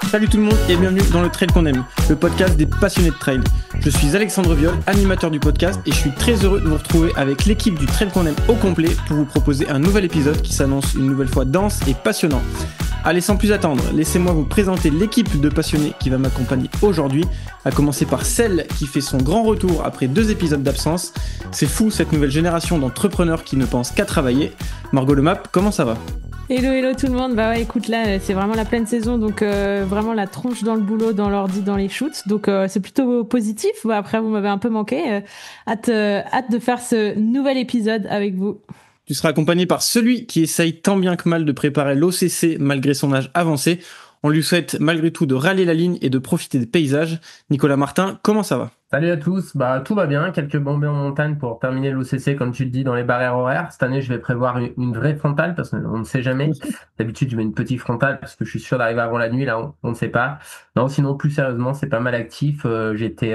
Salut tout le monde et bienvenue dans le Trail qu'on aime, le podcast des passionnés de trail. Je suis Alexandre Viol, animateur du podcast et je suis très heureux de vous retrouver avec l'équipe du Trail qu'on aime au complet pour vous proposer un nouvel épisode qui s'annonce une nouvelle fois dense et passionnant. Allez, sans plus attendre, laissez-moi vous présenter l'équipe de passionnés qui va m'accompagner aujourd'hui, à commencer par celle qui fait son grand retour après 2 épisodes d'absence. C'est fou cette nouvelle génération d'entrepreneurs qui ne pensent qu'à travailler. Margot Lemap, comment ça va ? Hello tout le monde. Bah ouais, écoute, là c'est vraiment la pleine saison, donc vraiment la tronche dans le boulot, dans l'ordi, dans les shoots, donc c'est plutôt positif. Bah, après vous m'avez un peu manqué, hâte de faire ce nouvel épisode avec vous. Tu seras accompagné par celui qui essaye tant bien que mal de préparer l'OCC malgré son âge avancé. On lui souhaite malgré tout de râler la ligne et de profiter des paysages. Nicolas Martin, comment ça va ? Salut à tous, tout va bien, quelques bombées en montagne pour terminer l'OCC comme tu le dis dans les barrières horaires. Cette année je vais prévoir une vraie frontale parce qu'on ne sait jamais. D'habitude je mets une petite frontale parce que je suis sûr d'arriver avant la nuit, là on ne sait pas. Non, sinon plus sérieusement c'est pas mal actif. J'étais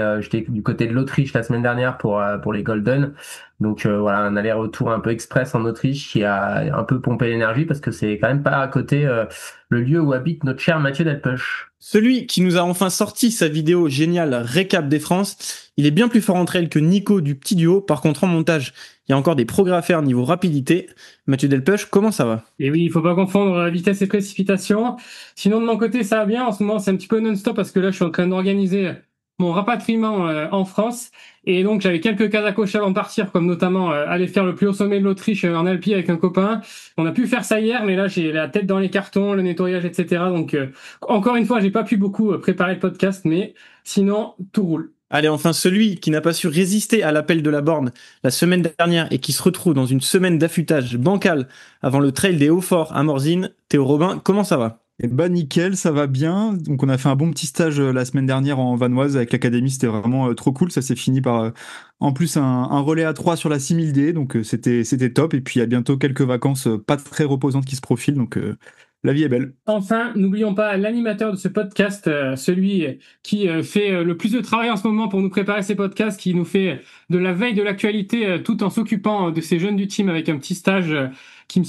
du côté de l'Autriche la semaine dernière pour les Golden. Donc voilà, un aller-retour un peu express en Autriche qui a un peu pompé l'énergie parce que c'est quand même pas à côté le lieu où habite notre cher Mathieu Delpech. Celui qui nous a enfin sorti sa vidéo géniale récap des France, il est bien plus fort en trail que Nico du petit duo. Par contre en montage, il y a encore des progrès à faire niveau rapidité. Mathieu Delpech, comment ça va ? Et oui, il faut pas confondre vitesse et précipitation. Sinon de mon côté ça va bien, en ce moment c'est un petit peu non-stop parce que là je suis en train d'organiser mon rapatriement en France, et donc j'avais quelques cases à cocher avant de partir, comme notamment aller faire le plus haut sommet de l'Autriche en Alpi avec un copain. On a pu faire ça hier, mais là j'ai la tête dans les cartons, le nettoyage, etc. Donc encore une fois, j'ai pas pu beaucoup préparer le podcast, mais sinon tout roule. Allez, enfin celui qui n'a pas su résister à l'appel de la borne la semaine dernière et qui se retrouve dans une semaine d'affûtage bancal avant le trail des Hauts-Forts à Morzine. Théo Robin, comment ça va ? Eh ben nickel, ça va bien. Donc on a fait un bon petit stage la semaine dernière en Vanoise avec l'académie, c'était vraiment trop cool. Ça s'est fini par en plus un relais à 3 sur la 6000D, donc c'était top. Et puis il y a bientôt quelques vacances pas très reposantes qui se profilent, donc la vie est belle. Enfin, n'oublions pas l'animateur de ce podcast, celui qui fait le plus de travail en ce moment pour nous préparer ces podcasts, qui nous fait de la veille de l'actualité tout en s'occupant de ces jeunes du team avec un petit stage qui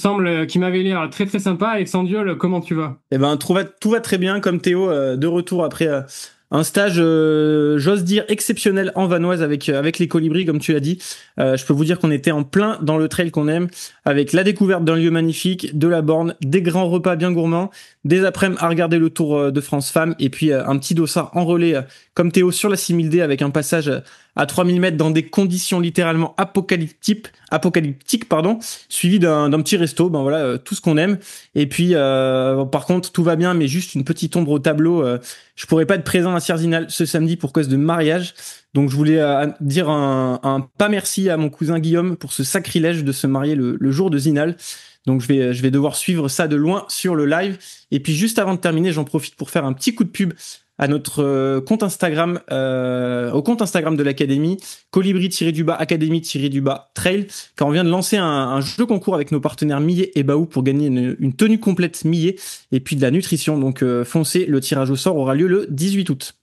m'avait l'air très très sympa. Alexandre Viol, comment tu vas ? Eh ben, tout va très bien, comme Théo, de retour après un stage, j'ose dire, exceptionnel en Vanoise avec les Colibris, comme tu l'as dit. Je peux vous dire qu'on était en plein dans le trail qu'on aime, avec la découverte d'un lieu magnifique, de la borne, des grands repas bien gourmands, des après-midi à regarder le Tour de France Femmes, et puis un petit dossard en relais, comme Théo, sur la 6000D, avec un passage à 3000 mètres dans des conditions littéralement apocalyptiques, suivi d'un petit resto. Ben voilà, tout ce qu'on aime. Et puis par contre tout va bien, mais juste une petite ombre au tableau. Je pourrais pas être présent à Sierzinal ce samedi pour cause de mariage, donc je voulais dire un pas merci à mon cousin Guillaume pour ce sacrilège de se marier le jour de Zinal. Donc je vais devoir suivre ça de loin sur le live. Et puis juste avant de terminer, j'en profite pour faire un petit coup de pub à notre compte Instagram, au compte Instagram de l'académie, colibri-académie-trail, car on vient de lancer un jeu concours avec nos partenaires Millet et Baou pour gagner une tenue complète Millet et puis de la nutrition. Donc foncez, le tirage au sort aura lieu le 18 août.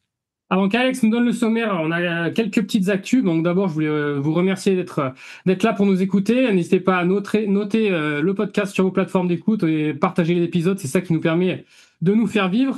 Avant qu'Alex nous donne le sommaire, on a quelques petites actus. Donc d'abord, je voulais vous remercier d'être là pour nous écouter. N'hésitez pas à noter le podcast sur vos plateformes d'écoute et partager les épisodes. C'est ça qui nous permet de nous faire vivre,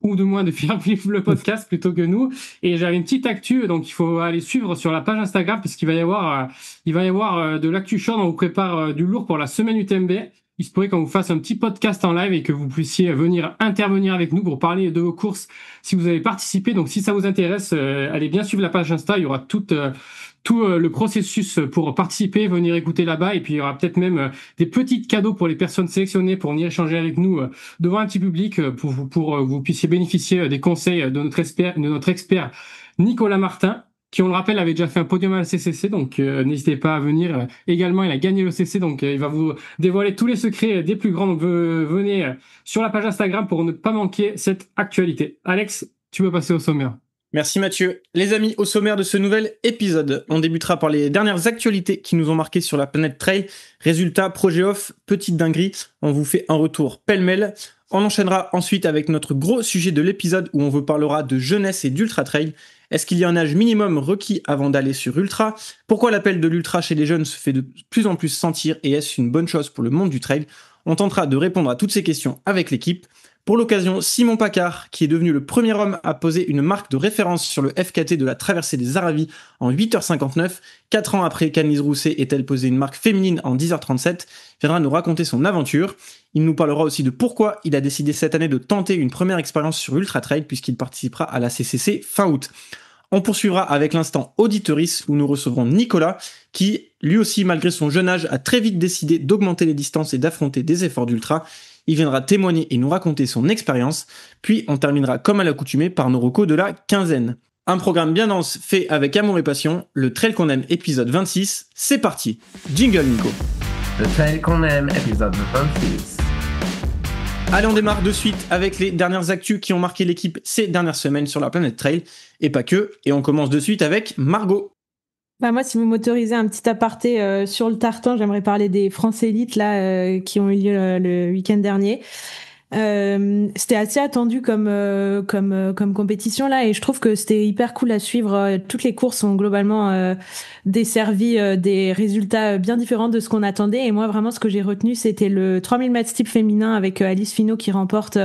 ou de moins de faire vivre le podcast plutôt que nous. Et j'avais une petite actu, donc il faut aller suivre sur la page Instagram puisqu'il va y avoir de l'actu chaud. On vous prépare du lourd pour la semaine UTMB. Il se pourrait qu'on vous fasse un petit podcast en live et que vous puissiez venir intervenir avec nous pour parler de vos courses si vous avez participé. Donc si ça vous intéresse, allez bien suivre la page Insta. Il y aura tout le processus pour participer, venir écouter là-bas, et puis il y aura peut-être même des petits cadeaux pour les personnes sélectionnées pour venir échanger avec nous devant un petit public pour vous puissiez bénéficier des conseils de notre expert Nicolas Martin, qui, on le rappelle, avait déjà fait un podium à la CCC, donc n'hésitez pas à venir. Également, il a gagné le CC, donc il va vous dévoiler tous les secrets des plus grands. Donc venez sur la page Instagram pour ne pas manquer cette actualité. Alex, tu peux passer au sommaire. Merci Mathieu. Les amis, au sommaire de ce nouvel épisode, on débutera par les dernières actualités qui nous ont marqué sur la planète trail. Résultats, projet off, petite dinguerie. On vous fait un retour pêle-mêle. On enchaînera ensuite avec notre gros sujet de l'épisode où on vous parlera de jeunesse et d'ultra trail. Est-ce qu'il y a un âge minimum requis avant d'aller sur ultra ? Pourquoi l'appel de l'ultra chez les jeunes se fait de plus en plus sentir et est-ce une bonne chose pour le monde du trail ? On tentera de répondre à toutes ces questions avec l'équipe. Pour l'occasion, Simon Paccard, qui est devenu le premier homme à poser une marque de référence sur le FKT de la traversée des Aravis en 8h59, 4 ans après qu'Annelise Rousset ait-elle posé une marque féminine en 10h37, viendra nous raconter son aventure. Il nous parlera aussi de pourquoi il a décidé cette année de tenter une première expérience sur Ultra Trail puisqu'il participera à la CCC fin août. On poursuivra avec l'instant auditoris où nous recevrons Nicolas qui, lui aussi malgré son jeune âge, a très vite décidé d'augmenter les distances et d'affronter des efforts d'ultra. Il viendra témoigner et nous raconter son expérience. Puis on terminera comme à l'accoutumée par nos recos de la quinzaine. Un programme bien dense fait avec amour et passion. Le trail qu'on aime épisode 26. C'est parti. Jingle Nico. Le trail qu'on aime épisode 26. Allez, on démarre de suite avec les dernières actus qui ont marqué l'équipe ces dernières semaines sur la planète trail, et pas que, et on commence de suite avec Margot. Bah moi, si vous m'autorisez un petit aparté sur le tartan, j'aimerais parler des France Élites là qui ont eu lieu le week-end dernier. C'était assez attendu comme compétition là, et je trouve que c'était hyper cool à suivre. Toutes les courses ont globalement desservi des résultats bien différents de ce qu'on attendait, et moi vraiment ce que j'ai retenu c'était le 3000 mètres steep féminin avec Alice Finot qui remporte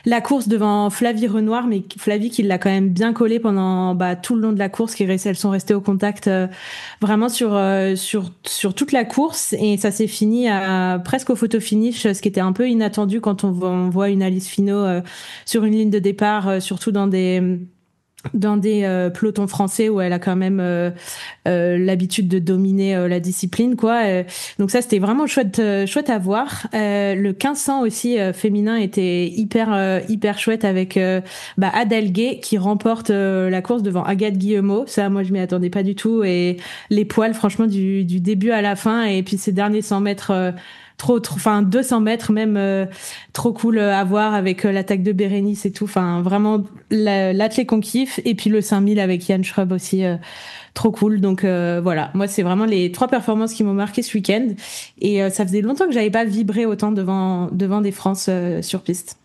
la course devant Flavie Renoir, mais Flavie qui l'a quand même bien collé pendant tout le long de la course, elles sont restées au contact vraiment sur toute la course, et ça s'est fini presque au photo finish, ce qui était un peu inattendu quand on voit une Alice Finot sur une ligne de départ, surtout dans des pelotons français où elle a quand même l'habitude de dominer la discipline quoi. Donc ça c'était vraiment chouette à voir. Le 1500 aussi féminin était hyper chouette avec Adèle Gay qui remporte la course devant Agathe Guillemot. Ça moi je m'y attendais pas du tout, et les poils franchement du début à la fin, et puis ces derniers 100 mètres enfin 200 mètres même, trop cool à voir avec l'attaque de Bérénice et tout, enfin vraiment l'athlète qu'on kiffe, et puis le 5000 avec Yann Schrub aussi, trop cool. Donc voilà, moi c'est vraiment les 3 performances qui m'ont marqué ce week-end, et ça faisait longtemps que j'avais pas vibré autant devant des France sur piste.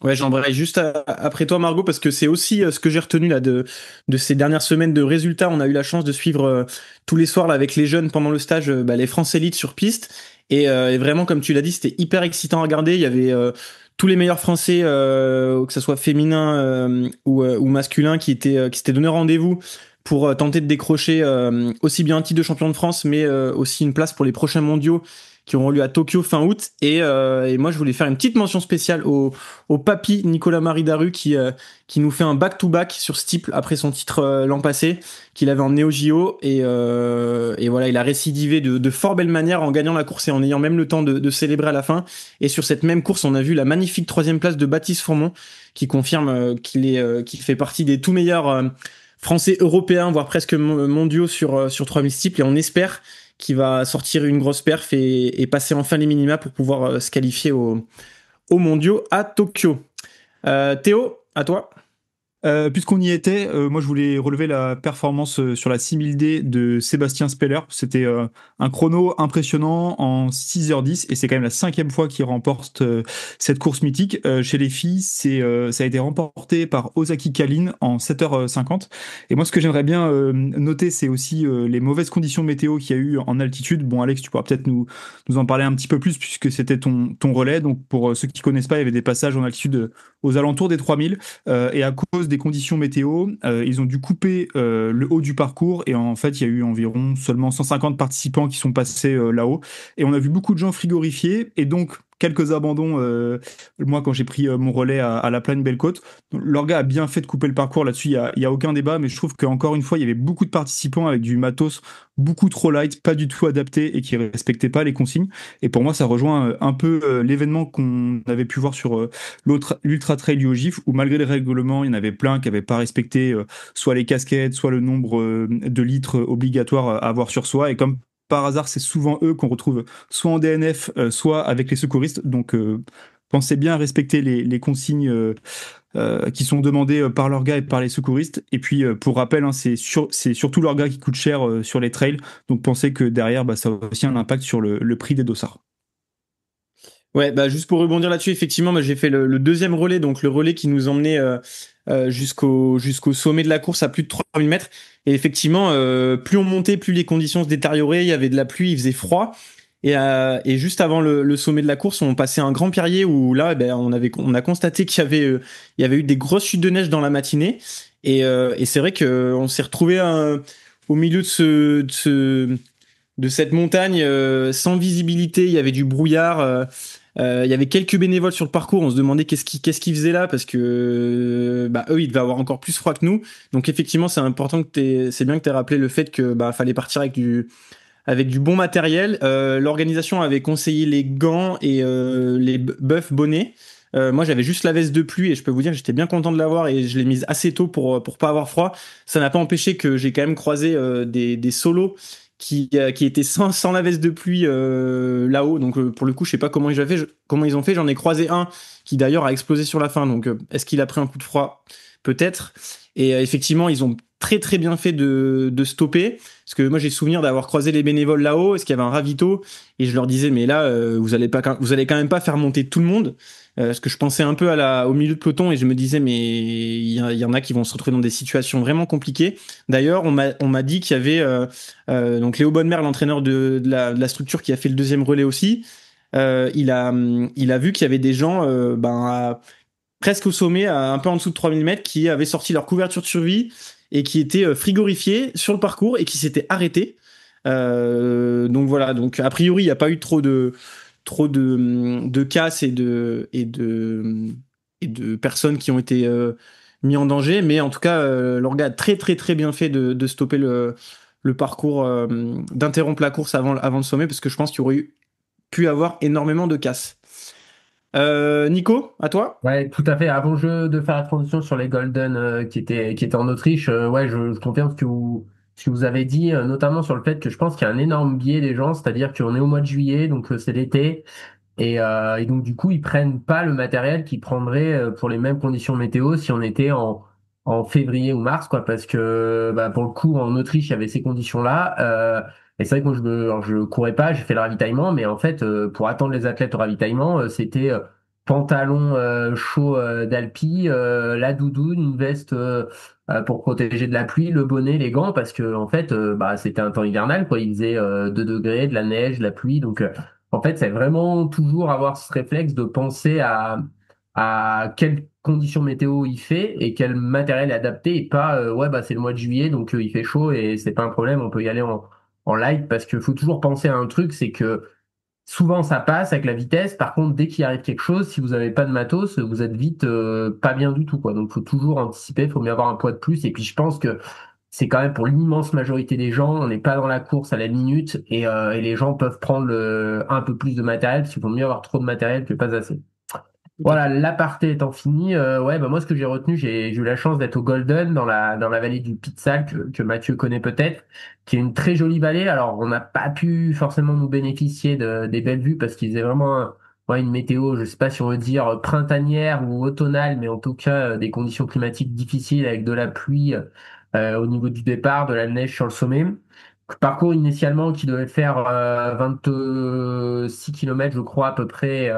Ouais, j'embraye juste après toi Margot, parce que c'est aussi ce que j'ai retenu là de ces dernières semaines de résultats. On a eu la chance de suivre tous les soirs là, avec les jeunes pendant le stage les France Élites sur piste, et vraiment comme tu l'as dit c'était hyper excitant à regarder. Il y avait tous les meilleurs Français, que ça soit féminin ou masculin, qui s'étaient donné rendez-vous pour tenter de décrocher aussi bien un titre de champion de France, mais aussi une place pour les prochains mondiaux qui auront lieu à Tokyo fin août. Et moi, je voulais faire une petite mention spéciale au papy Nicolas-Marie Daru qui nous fait un back-to-back sur Steeple après son titre l'an passé, qu'il avait emmené au JO. Et voilà, il a récidivé de fort belle manière en gagnant la course et en ayant même le temps de célébrer à la fin. Et sur cette même course, on a vu la magnifique 3e place de Baptiste Fourmont qui confirme qu'il fait partie des tout meilleurs Français européens, voire presque mondiaux sur 3000 Steeple. Et on espère qui va sortir une grosse perf et passer enfin les minima pour pouvoir se qualifier aux mondiaux à Tokyo. Théo, à toi. Puisqu'on y était, moi je voulais relever la performance sur la 6000D de Sébastien Speller. C'était un chrono impressionnant en 6h10, et c'est quand même la 5e fois qu'il remporte cette course mythique. Chez les filles, ça a été remporté par Ozaki Kalin en 7h50. Et moi ce que j'aimerais bien noter, c'est aussi les mauvaises conditions météo qu'il y a eu en altitude. Bon Alex, tu pourras peut-être nous en parler un petit peu plus puisque c'était ton relais. Donc pour ceux qui connaissent pas, il y avait des passages en altitude aux alentours des 3000, et à cause des conditions météo, ils ont dû couper le haut du parcours, et en fait il y a eu environ seulement 150 participants qui sont passés là-haut, et on a vu beaucoup de gens frigorifiés, et donc quelques abandons. Moi quand j'ai pris mon relais à la Plaine Belle-Côte, l'orga a bien fait de couper le parcours là-dessus, il y a aucun débat, mais je trouve qu'encore une fois il y avait beaucoup de participants avec du matos beaucoup trop light, pas du tout adapté, et qui respectaient pas les consignes. Et pour moi ça rejoint un peu l'événement qu'on avait pu voir sur l'Ultra Trail du Haut-Gif, où malgré les règlements il y en avait plein qui n'avaient pas respecté soit les casquettes, soit le nombre de litres obligatoires à avoir sur soi, et comme par hasard, c'est souvent eux qu'on retrouve soit en DNF, soit avec les secouristes. Donc, pensez bien à respecter les consignes qui sont demandées par l'orga et par les secouristes. Et puis, pour rappel, c'est surtout l'orga qui coûte cher sur les trails. Donc, pensez que derrière, ça a aussi un impact sur le prix des dossards. Ouais, juste pour rebondir là-dessus, effectivement, j'ai fait le 2e relais, donc le relais qui nous emmenait jusqu'au sommet de la course à plus de 3000 mètres. Et effectivement, plus on montait, plus les conditions se détérioraient. Il y avait de la pluie, il faisait froid. Et juste avant le sommet de la course, on passait un grand pierrier où là, ben, on a constaté il y avait eu des grosses chutes de neige dans la matinée. Et c'est vrai qu'on s'est retrouvé au milieu de cette montagne sans visibilité. Il y avait du brouillard. Il y avait quelques bénévoles sur le parcours. On se demandait qu'est-ce qu'ils faisaient là parce que bah, eux, ils devaient avoir encore plus froid que nous. Donc effectivement, c'est important c'est bien que tu aies rappelé le fait que bah, fallait partir avec du bon matériel. L'organisation avait conseillé les gants et les buffs bonnets. Moi, j'avais juste la veste de pluie et je peux vous dire que j'étais bien content de l'avoir et je l'ai mise assez tôt pour pas avoir froid. Ça n'a pas empêché que j'ai quand même croisé des solos qui étaient sans la veste de pluie là-haut. Donc pour le coup, je sais pas comment ils ont fait. J'en ai croisé un qui d'ailleurs a explosé sur la fin. Donc est-ce qu'il a pris un coup de froid? Peut-être. Et effectivement, ils ont très très bien fait de stopper. Parce que moi j'ai souvenir d'avoir croisé les bénévoles là-haut, parce qu'il y avait un ravito, et je leur disais mais là vous allez quand même pas faire monter tout le monde, parce que je pensais un peu au milieu de peloton et je me disais mais il y en a qui vont se retrouver dans des situations vraiment compliquées. D'ailleurs on m'a dit qu'il y avait donc Léo Bonnemer, l'entraîneur de la structure qui a fait le deuxième relais aussi, il a vu qu'il y avait des gens presque au sommet, un peu en dessous de 3000 mètres, qui avaient sorti leur couverture de survie et qui étaient frigorifiés sur le parcours et qui s'étaient arrêtés. Donc voilà, donc a priori, il n'y a pas eu trop de casse et de personnes qui ont été mis en danger, mais en tout cas, l'orga a très très très bien fait de stopper le parcours, d'interrompre la course avant le sommet, parce que je pense qu'il y aurait pu avoir énormément de casse. Nico, à toi? Ouais, tout à fait. Avant de faire la transition sur les Golden qui étaient en Autriche, ouais, je confirme ce que vous avez dit, notamment sur le fait que je pense qu'il y a un énorme biais des gens, c'est-à-dire qu'on est au mois de juillet, donc c'est l'été, et donc du coup ils prennent pas le matériel qu'ils prendraient pour les mêmes conditions météo si on était en février ou mars, quoi, parce que bah, pour le coup en Autriche il y avait ces conditions-là. Et c'est vrai que moi alors, je courais pas, j'ai fait le ravitaillement, mais en fait pour attendre les athlètes au ravitaillement, c'était pantalon chaud d'Alpi, la doudoune, une veste pour protéger de la pluie, le bonnet, les gants, parce que en fait, bah, c'était un temps hivernal, quoi. Il faisait 2 degrés, de la neige, de la pluie. Donc, en fait, c'est vraiment toujours avoir ce réflexe de penser à quelles conditions météo il fait et quel matériel est adapté et pas, ouais, bah, c'est le mois de juillet, donc il fait chaud et c'est pas un problème, on peut y aller en light parce qu'il faut toujours penser à un truc, c'est que souvent, ça passe avec la vitesse. Par contre, dès qu'il arrive quelque chose, si vous n'avez pas de matos, vous êtes vite pas bien du tout, quoi. Donc, faut toujours anticiper. Faut mieux avoir un poids de plus. Et puis, je pense que c'est quand même pour l'immense majorité des gens, on n'est pas dans la course à la minute et les gens peuvent prendre un peu plus de matériel parce qu'il vaut mieux avoir trop de matériel que pas assez. Voilà, l'aparté étant fini, ouais, bah moi ce que j'ai retenu, j'ai eu la chance d'être au Golden dans la vallée du Pitzal que Mathieu connaît peut-être, qui est une très jolie vallée. Alors on n'a pas pu forcément nous bénéficier des belles vues parce qu'ils faisaient vraiment ouais, une météo, je sais pas si on veut dire printanière ou automnale, mais en tout cas des conditions climatiques difficiles avec de la pluie au niveau du départ, de la neige sur le sommet. Parcours initialement qui devait faire 26 km, je crois, à peu près,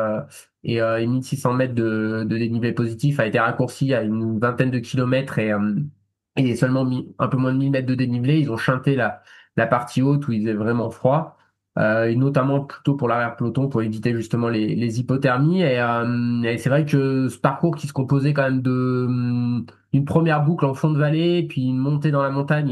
et 1600 mètres de dénivelé positif a été raccourci à une vingtaine de kilomètres et seulement un peu moins de 1000 mètres de dénivelé. Ils ont chanté la partie haute où il faisait vraiment froid, et notamment plutôt pour l'arrière-peloton pour éviter justement les hypothermies. Et c'est vrai que ce parcours qui se composait quand même une première boucle en fond de vallée, puis une montée dans la montagne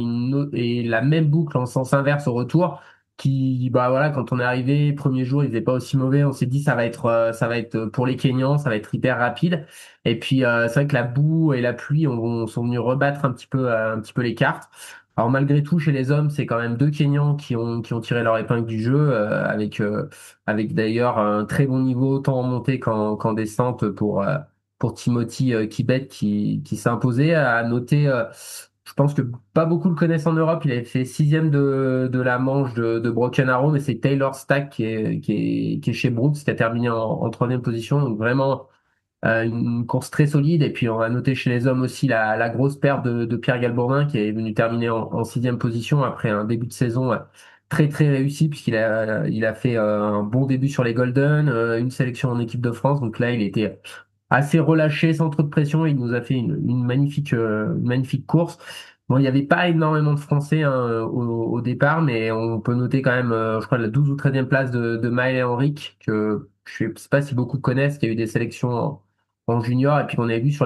et la même boucle en sens inverse au retour, qui, bah voilà, quand on est arrivé, premier jour, il faisait pas aussi mauvais, on s'est dit ça va être pour les Kenyans, ça va être hyper rapide. Et puis c'est vrai que la boue et la pluie sont venus rebattre un petit peu les cartes. Alors malgré tout, chez les hommes, c'est quand même 2 Kenyans qui ont tiré leur épingle du jeu, avec d'ailleurs un très bon niveau tant en montée qu'en descente pour Timothy Kibet qui s'est imposé. À noter, je pense que pas beaucoup le connaissent en Europe. Il avait fait sixième de la manche de Broken Arrow, mais c'est Taylor Stack qui est chez Brooks, qui a terminé en troisième position. Donc vraiment une course très solide. Et puis on va noter chez les hommes aussi la grosse perte de Pierre Galbourdin, qui est venu terminer en sixième position après un début de saison très très réussi, puisqu'il a fait un bon début sur les Golden, une sélection en équipe de France. Donc là, il était assez relâché, sans trop de pression. Il nous a fait une magnifique course. Bon, il n'y avait pas énormément de Français hein, au départ, mais on peut noter quand même, je crois, la 12 ou 13e place de Maël et Henrique, que je sais pas si beaucoup connaissent, qu'il y a eu des sélections en junior, et puis qu'on avait vu sur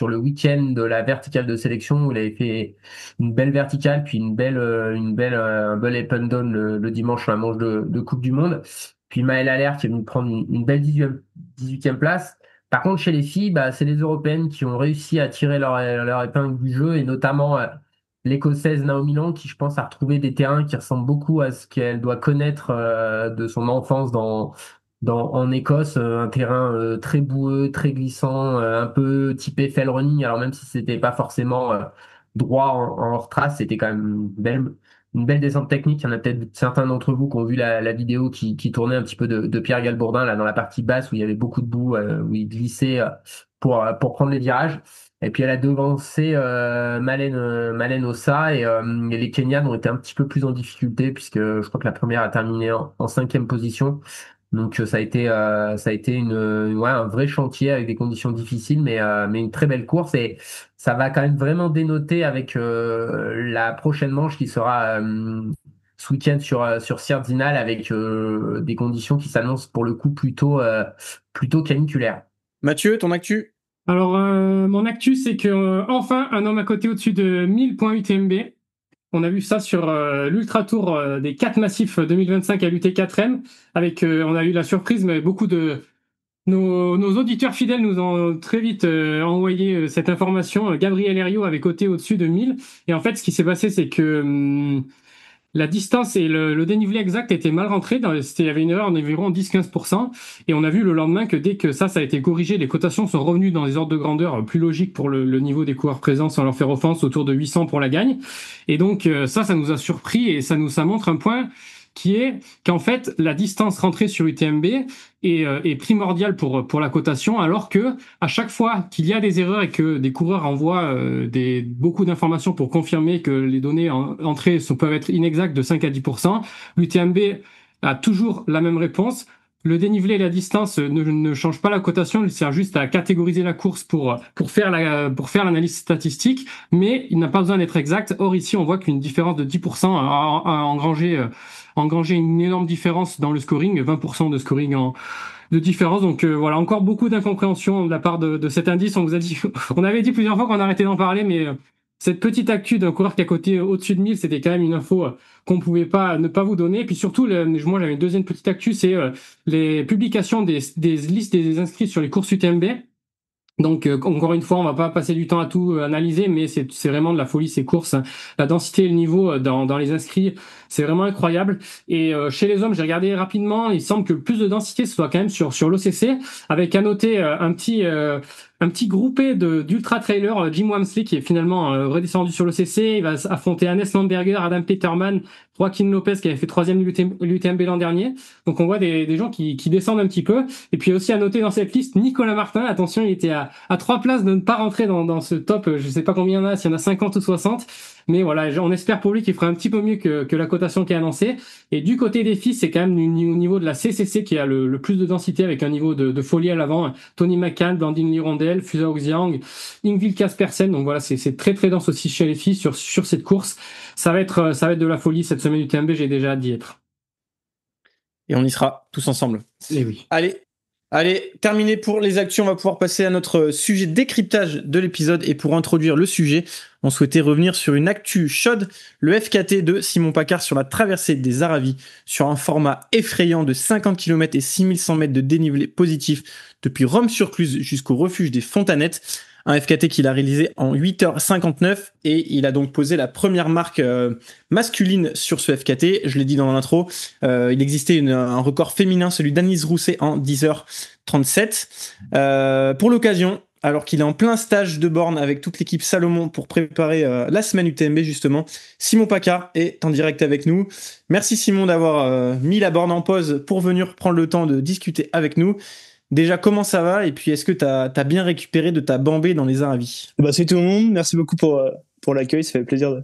le week-end de la verticale de sélection, où il avait fait une belle verticale, puis un bel up and down le dimanche sur la manche de Coupe du Monde. Puis Maël Allaire qui est venu prendre une belle 18e place. Par contre, chez les filles, bah, c'est les Européennes qui ont réussi à tirer leur épingle du jeu, et notamment l'Écossaise Naomi Long, qui, je pense, a retrouvé des terrains qui ressemblent beaucoup à ce qu'elle doit connaître de son enfance en Écosse. Un terrain très boueux, très glissant, un peu typé fell running. Alors même si c'était pas forcément droit en hors trace, c'était quand même une belle descente technique. Il y en a peut-être certains d'entre vous qui ont vu la vidéo qui tournait un petit peu de Pierre Galbourdin là dans la partie basse où il y avait beaucoup de boue, où il glissait pour prendre les virages. Et puis elle a devancé Malène Ossa, et les Kenyans ont été un petit peu plus en difficulté puisque je crois que la première a terminé en 5e position. Donc ça a été ouais, un vrai chantier avec des conditions difficiles, mais une très belle course, et ça va quand même vraiment dénoter avec la prochaine manche qui sera ce week-end sur Sierre-Zinal, avec des conditions qui s'annoncent pour le coup plutôt caniculaires. Mathieu, ton actu? Alors, mon actu, c'est que enfin, un homme à côté au-dessus de 1000 points UTMB. On a vu ça sur l'Ultra Tour des 4 massifs 2025 à l'UT4M. On a eu la surprise, mais beaucoup de nos auditeurs fidèles nous ont très vite envoyé cette information. Gabriel Herriot avait coté au-dessus de 1000. Et en fait, ce qui s'est passé, c'est que la distance et le dénivelé exact étaient mal rentrés. Il y avait une erreur d'environ 10-15%. Et on a vu le lendemain que dès que ça a été corrigé, les cotations sont revenues dans des ordres de grandeur plus logiques pour le niveau des coureurs présents sans leur faire offense, autour de 800 pour la gagne. Et donc ça nous a surpris, et ça montre un point qui est qu'en fait, la distance rentrée sur UTMB est primordiale pour la cotation, alors que à chaque fois qu'il y a des erreurs et que des coureurs envoient beaucoup d'informations pour confirmer que les données entrées peuvent être inexactes de 5 à 10%, l'UTMB a toujours la même réponse. Le dénivelé et la distance ne changent pas la cotation, il sert juste à catégoriser la course pour faire l'analyse statistique, mais il n'a pas besoin d'être exact. Or ici, on voit qu'une différence de 10% a engrangé une énorme différence dans le scoring, 20% de scoring de différence. Donc voilà, encore beaucoup d'incompréhension de la part de cet indice. On avait dit plusieurs fois qu'on arrêtait d'en parler, mais cette petite actu d'un coureur qui a coté au-dessus de 1000, c'était quand même une info qu'on pouvait pas ne pas vous donner. Et puis surtout, moi j'avais une deuxième petite actu, c'est les publications des listes des inscrits sur les courses UTMB. Donc encore une fois, on va pas passer du temps à tout analyser, mais c'est vraiment de la folie ces courses. La densité et le niveau dans les inscrits, c'est vraiment incroyable. Et chez les hommes, j'ai regardé rapidement, il semble que le plus de densité ce soit quand même sur l'OCC, avec à noter un petit groupé d'ultra trailers, Jim Wamsley qui est finalement redescendu sur l'OCC. Il va affronter Hannes Landberger, Adam Peterman, Joaquin Lopez qui avait fait 3e l'UTMB l'an dernier. Donc on voit des gens qui descendent un petit peu. Et puis aussi à noter dans cette liste, Nicolas Martin. Attention, il était à 3 places de ne pas rentrer dans ce top. Je sais pas combien il y en a, s'il y en a 50 ou 60. Mais voilà, on espère pour lui qu'il fera un petit peu mieux que la cotation qui est annoncée. Et du côté des filles, c'est quand même au niveau de la CCC qui a le plus de densité, avec un niveau de folie à l'avant. Tony McCann, Blandine Lirondelle, Fusa Oxiang, Ingvild Kaspersen. Donc voilà, c'est très très dense aussi chez les filles sur cette course. Ça va être de la folie cette semaine du TMB, j'ai déjà hâte d'y être. Et on y sera tous ensemble. Et oui. Allez, terminé pour les actus, on va pouvoir passer à notre sujet décryptage de l'épisode. Et pour introduire le sujet, on souhaitait revenir sur une actu chaude, le FKT de Simon Pacard sur la traversée des Aravis, sur un format effrayant de 50 km et 6100 mètres de dénivelé positif depuis Rome-sur-Cluse jusqu'au refuge des Fontanettes. Un FKT qu'il a réalisé en 8h59, et il a donc posé la première marque masculine sur ce FKT. Je l'ai dit dans l'intro, il existait un record féminin, celui d'Anise Rousset, en 10h37. Pour l'occasion, alors qu'il est en plein stage de borne avec toute l'équipe Salomon pour préparer la semaine UTMB justement, Simon Pacard est en direct avec nous. Merci Simon d'avoir mis la borne en pause pour venir prendre le temps de discuter avec nous. Déjà, comment ça va? Et puis, est-ce que t'as bien récupéré de ta bambée dans les Aravis? Salut tout le monde, merci beaucoup pour l'accueil, ça fait plaisir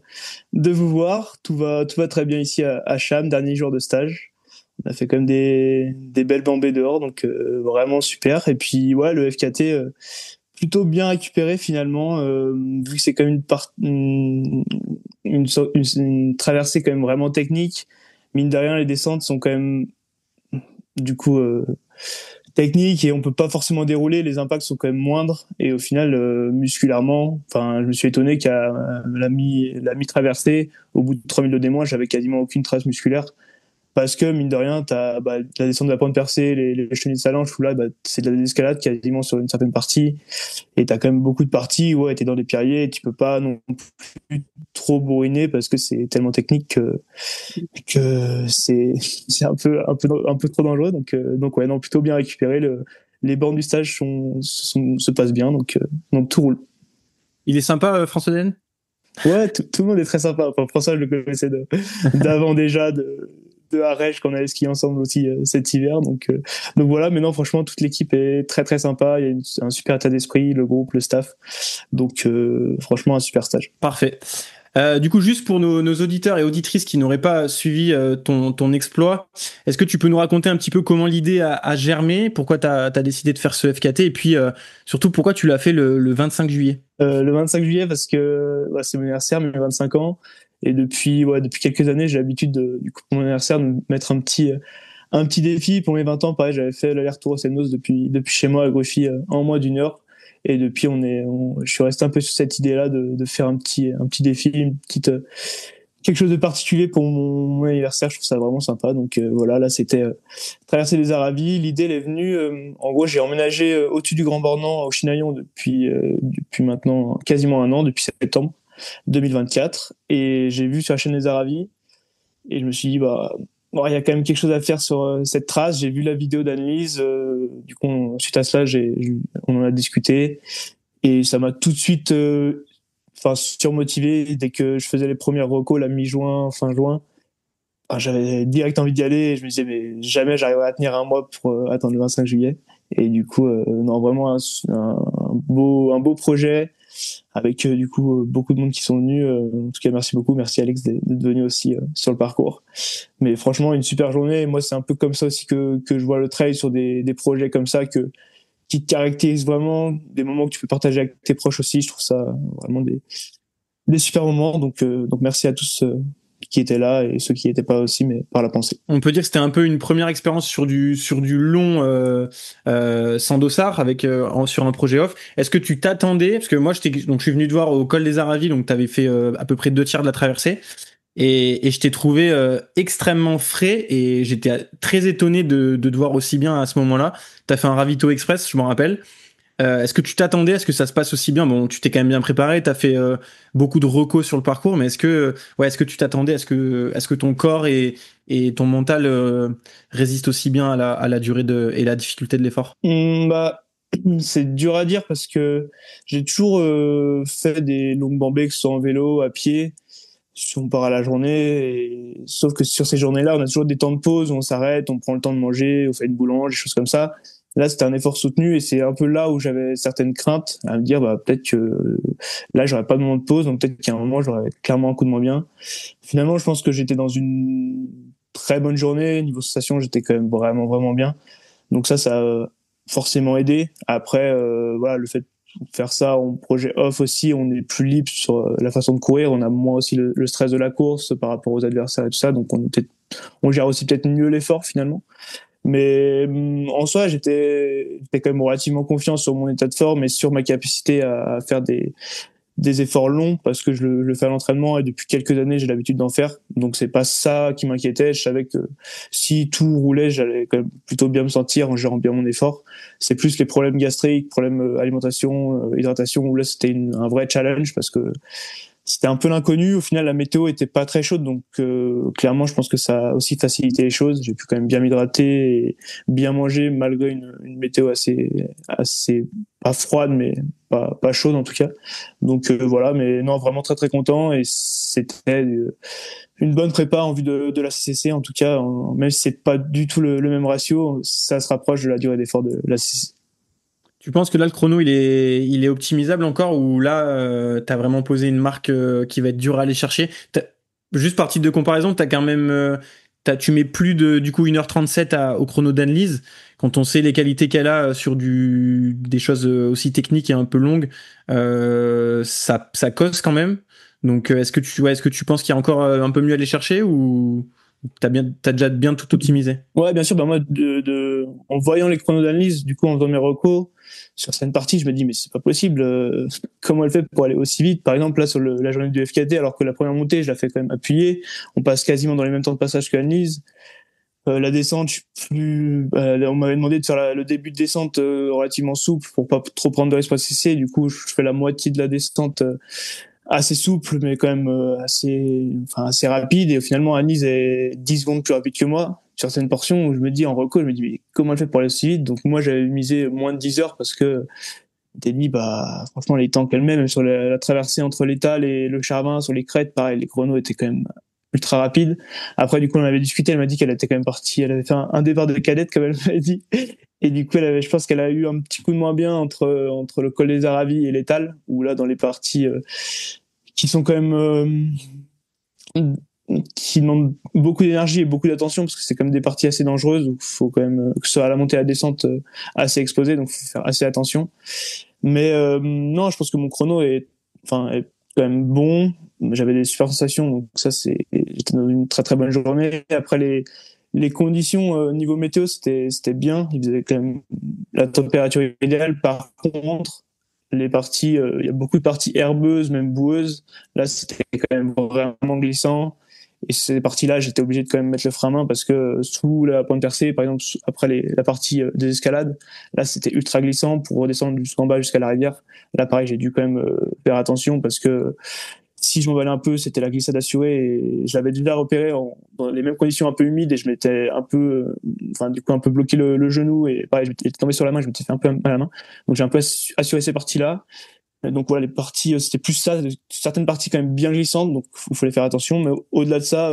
de vous voir. Tout va très bien ici à Cham, dernier jour de stage. On a fait quand même des belles bambées dehors, donc vraiment super. Et puis ouais, le FKT, plutôt bien récupéré finalement, vu que c'est quand même une traversée quand même vraiment technique. Mine de rien, les descentes sont quand même du coup techniques et on peut pas forcément dérouler. Les impacts sont quand même moindres et au final, musculairement, enfin, je me suis étonné qu'à la mi-traversée, au bout de 3000 de D-, j'avais quasiment aucune trace musculaire. Parce que, mine de rien, t'as la descente de la pente percée, les chenilles de Salange, où là, c'est de la désescalade quasiment sur une certaine partie. Et t'as quand même beaucoup de parties où t'es dans des pierriers et tu peux pas non plus trop bourriner parce que c'est tellement technique que c'est un peu trop dangereux. Donc ouais, non, plutôt bien récupéré. Les bornes du stage se passent bien, donc tout roule. Il est sympa, François Den? Ouais, tout le monde est très sympa. Enfin, François, je le connaissais d'avant déjà, de Arèche qu'on allait skier ensemble aussi cet hiver. Donc voilà, mais non, franchement, toute l'équipe est très très sympa. Il y a un super état d'esprit, le groupe, le staff. Donc franchement, un super stage. Parfait. Du coup, juste pour nos auditeurs et auditrices qui n'auraient pas suivi ton exploit, est-ce que tu peux nous raconter un petit peu comment l'idée a germé, pourquoi tu as décidé de faire ce FKT et puis surtout pourquoi tu l'as fait le 25 juillet? Le 25 juillet parce que c'est mon anniversaire, mes 25 ans. Et depuis quelques années, j'ai l'habitude du coup pour mon anniversaire de me mettre un petit défi. Pour mes 20 ans, pareil, j'avais fait l'aller-retour au Semnos depuis chez moi à Gruffy en moins d'une heure. Et depuis, je suis resté un peu sur cette idée-là de faire un petit défi, quelque chose de particulier pour mon anniversaire. Je trouve ça vraiment sympa. Donc voilà, là c'était traverser les Aravis. L'idée elle est venue. En gros, j'ai emménagé au-dessus du Grand Bornand au Chinaillon depuis maintenant quasiment un an, depuis septembre 2024. Et j'ai vu sur la chaîne des Aravis et je me suis dit il y a quand même quelque chose à faire sur cette trace. J'ai vu la vidéo d'Annelise. Du coup, suite à cela, on en a discuté et ça m'a tout de suite surmotivé. Dès que je faisais les premières recos la mi-juin, fin juin, j'avais direct envie d'y aller et je me disais mais jamais j'arriverai à tenir un mois pour attendre le 25 juillet. Et du coup, non, vraiment un beau projet avec du coup beaucoup de monde qui sont venus. En tout cas, merci beaucoup, merci Alex d'être venu aussi sur le parcours. Mais franchement, une super journée. Moi, c'est un peu comme ça aussi que je vois le trail, sur des projets comme ça qui te caractérisent vraiment, des moments que tu peux partager avec tes proches aussi. Je trouve ça vraiment des super moments. Donc merci à tous qui étaient là et ceux qui n'étaient pas aussi, mais par la pensée. On peut dire que c'était un peu une première expérience sur du long sans dossard sur un projet off. Est-ce que tu t'attendais, parce que moi je suis venu te voir au col des Aravis, donc tu avais fait à peu près 2/3 de la traversée et je t'ai trouvé extrêmement frais et j'étais très étonné de te voir aussi bien à ce moment-là. Tu as fait un ravito express, je m'en rappelle. Est-ce que tu t'attendais à ce que ça se passe aussi bien? Bon, tu t'es quand même bien préparé, t'as fait beaucoup de recos sur le parcours, mais est-ce que tu t'attendais? Est-ce que ton corps et ton mental résistent aussi bien à la durée et la difficulté de l'effort? C'est dur à dire parce que j'ai toujours fait des longues bambées, que ce soit en vélo, à pied, si on part à la journée. Sauf que sur ces journées-là, on a toujours des temps de pause où on s'arrête, on prend le temps de manger, on fait une boulange, des choses comme ça. Là, c'était un effort soutenu et c'est un peu là où j'avais certaines craintes à me dire, peut-être que là, j'aurais pas de moment de pause, donc peut-être qu'à un moment, j'aurais clairement un coup de moins bien. Finalement, je pense que j'étais dans une très bonne journée. Niveau sensation, j'étais quand même vraiment, vraiment bien. Donc ça a forcément aidé. Après, le fait de faire ça en projet off aussi, on est plus libre sur la façon de courir. On a moins aussi le stress de la course par rapport aux adversaires et tout ça. Donc on gère aussi peut-être mieux l'effort finalement. Mais en soi, j'étais quand même relativement confiant sur mon état de forme et sur ma capacité à faire des efforts longs parce que je le fais à l'entraînement et depuis quelques années, j'ai l'habitude d'en faire. Donc c'est pas ça qui m'inquiétait. Je savais que si tout roulait, j'allais quand même plutôt bien me sentir en gérant bien mon effort. C'est plus les problèmes gastriques, problèmes alimentation, hydratation où là c'était un vrai challenge parce que c'était un peu l'inconnu. Au final, la météo était pas très chaude, donc clairement, je pense que ça a aussi facilité les choses. J'ai pu quand même bien m'hydrater et bien manger malgré une météo assez pas froide, mais pas chaude en tout cas. Donc voilà, mais non, vraiment très très content et c'était une bonne prépa en vue de la CCC en tout cas. Même si c'est pas du tout le même ratio, ça se rapproche de la durée d'effort de la CCC. Tu penses que là, le chrono, il est optimisable encore ou là, t'as vraiment posé une marque qui va être dure à aller chercher? Juste par titre de comparaison, t'as quand même tu mets plus de du coup 1h37 au chrono d'Anne-Lise, quand on sait les qualités qu'elle a sur des choses aussi techniques et un peu longues, ça cause quand même. Donc est-ce que tu penses qu'il y a encore un peu mieux à aller chercher, ou t'as déjà bien tout optimisé? Ouais, bien sûr. Moi, en voyant les chronos d'analyse, du coup, en faisant mes recos sur certaines parties, je me dis mais c'est pas possible. Comment elle fait pour aller aussi vite? Par exemple, là sur la journée du FKT, alors que la première montée, je la fais quand même appuyée. On passe quasiment dans les mêmes temps de passage qu'Analyse. La descente, on m'avait demandé de faire le début de descente relativement souple pour pas trop prendre de responsabilité. Du coup, je fais la moitié de la descente. Assez souple, mais quand même assez rapide. Et finalement, Anise est 10 secondes plus rapide que moi sur certaines portions où je me dis en reco, mais comment elle fait pour aller aussi vite? Donc moi, j'avais misé moins de 10 heures parce que t'es dit, franchement, les temps qu'elle met, même sur la traversée entre l'étal et le Charbin, sur les crêtes, pareil, les chronos étaient quand même ultra rapides. Après, du coup, on avait discuté, elle m'a dit qu'elle était quand même partie, elle avait fait un départ de cadette, comme elle m'avait dit. Et du coup, je pense qu'elle a eu un petit coup de moins bien entre le col des Aravis et l'étal, où là, dans les parties qui sont quand même qui demandent beaucoup d'énergie et beaucoup d'attention, parce que c'est quand même des parties assez dangereuses où il faut quand même que ce soit à la montée et à la descente assez exposé, donc il faut faire assez attention. Mais non, je pense que mon chrono est quand même bon. J'avais des super sensations, donc ça j'étais dans une très très bonne journée. Après les conditions niveau météo, c'était bien. Il faisait quand même la température idéale. Par contre, les parties, il y a beaucoup de parties herbeuses, même boueuses. Là, c'était quand même vraiment glissant. Et ces parties-là, j'étais obligé de quand même mettre le frein à main parce que sous la pointe percée, par exemple, après la partie des escalades, là, c'était ultra glissant pour redescendre jusqu'en bas, jusqu'à la rivière. Là, pareil, j'ai dû quand même faire attention parce que si je m'emballais un peu, c'était la glissade assurée, et je l'avais déjà repéré dans les mêmes conditions un peu humides, et je m'étais un peu, du coup, un peu bloqué le genou, et pareil, j'étais tombé sur la main, je m'étais fait un peu mal à la main. Donc j'ai un peu assuré ces parties-là. Donc voilà, les parties, c'était plus ça, certaines parties quand même bien glissantes, donc il fallait faire attention. Mais au-delà de ça,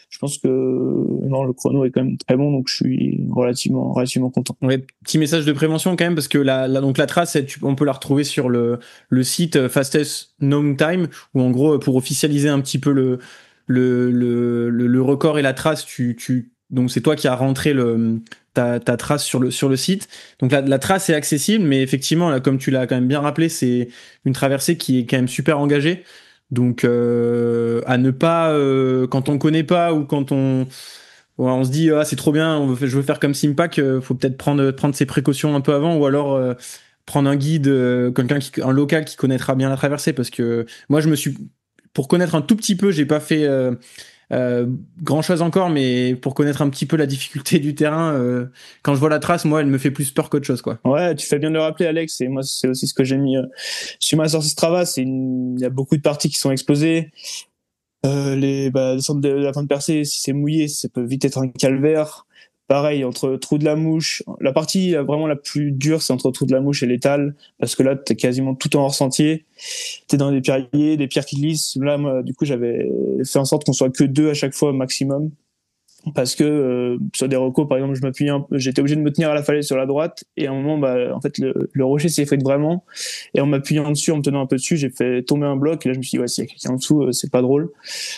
je pense que non, le chrono est quand même très bon, donc je suis relativement content. Ouais, petit message de prévention quand même, parce que donc la trace, on peut la retrouver sur le site Fastest Known Time, où en gros, pour officialiser un petit peu le record et la trace, donc c'est toi qui as rentré ta trace sur le site. Donc la trace est accessible, mais effectivement, là, comme tu l'as quand même bien rappelé, c'est une traversée qui est quand même super engagée. Donc à ne pas, quand on connaît pas, ou quand on se dit c'est trop bien, je veux faire comme Simpac, faut peut-être prendre ses précautions un peu avant, ou alors prendre un guide, un local qui connaîtra bien la traversée, parce que moi pour connaître un tout petit peu, j'ai pas fait grand chose encore, mais pour connaître un petit peu la difficulté du terrain, quand je vois la trace, moi elle me fait plus peur qu'autre chose, quoi. Ouais, tu fais bien de le rappeler, Alex, et moi c'est aussi ce que j'ai mis sur ma sortie Strava. Il y a beaucoup de parties qui sont exposées. Descendre de la fin de percée, si c'est mouillé, ça peut vite être un calvaire. Pareil, entre Trou de la Mouche, la partie vraiment la plus dure, c'est entre Trou de la Mouche et l'étal, parce que là, t'es quasiment tout en hors sentier. T'es dans des pierriers, des pierres qui glissent. Là, moi, du coup, j'avais fait en sorte qu'on soit que 2 à chaque fois maximum. Parce que sur des recos, par exemple, j'étais obligé de me tenir à la falaise sur la droite, et à un moment, en fait, le rocher s'est effrité vraiment, et en m'appuyant dessus, en me tenant un peu dessus, j'ai fait tomber un bloc, et là je me suis dit, s'il y a quelqu'un en dessous, c'est pas drôle.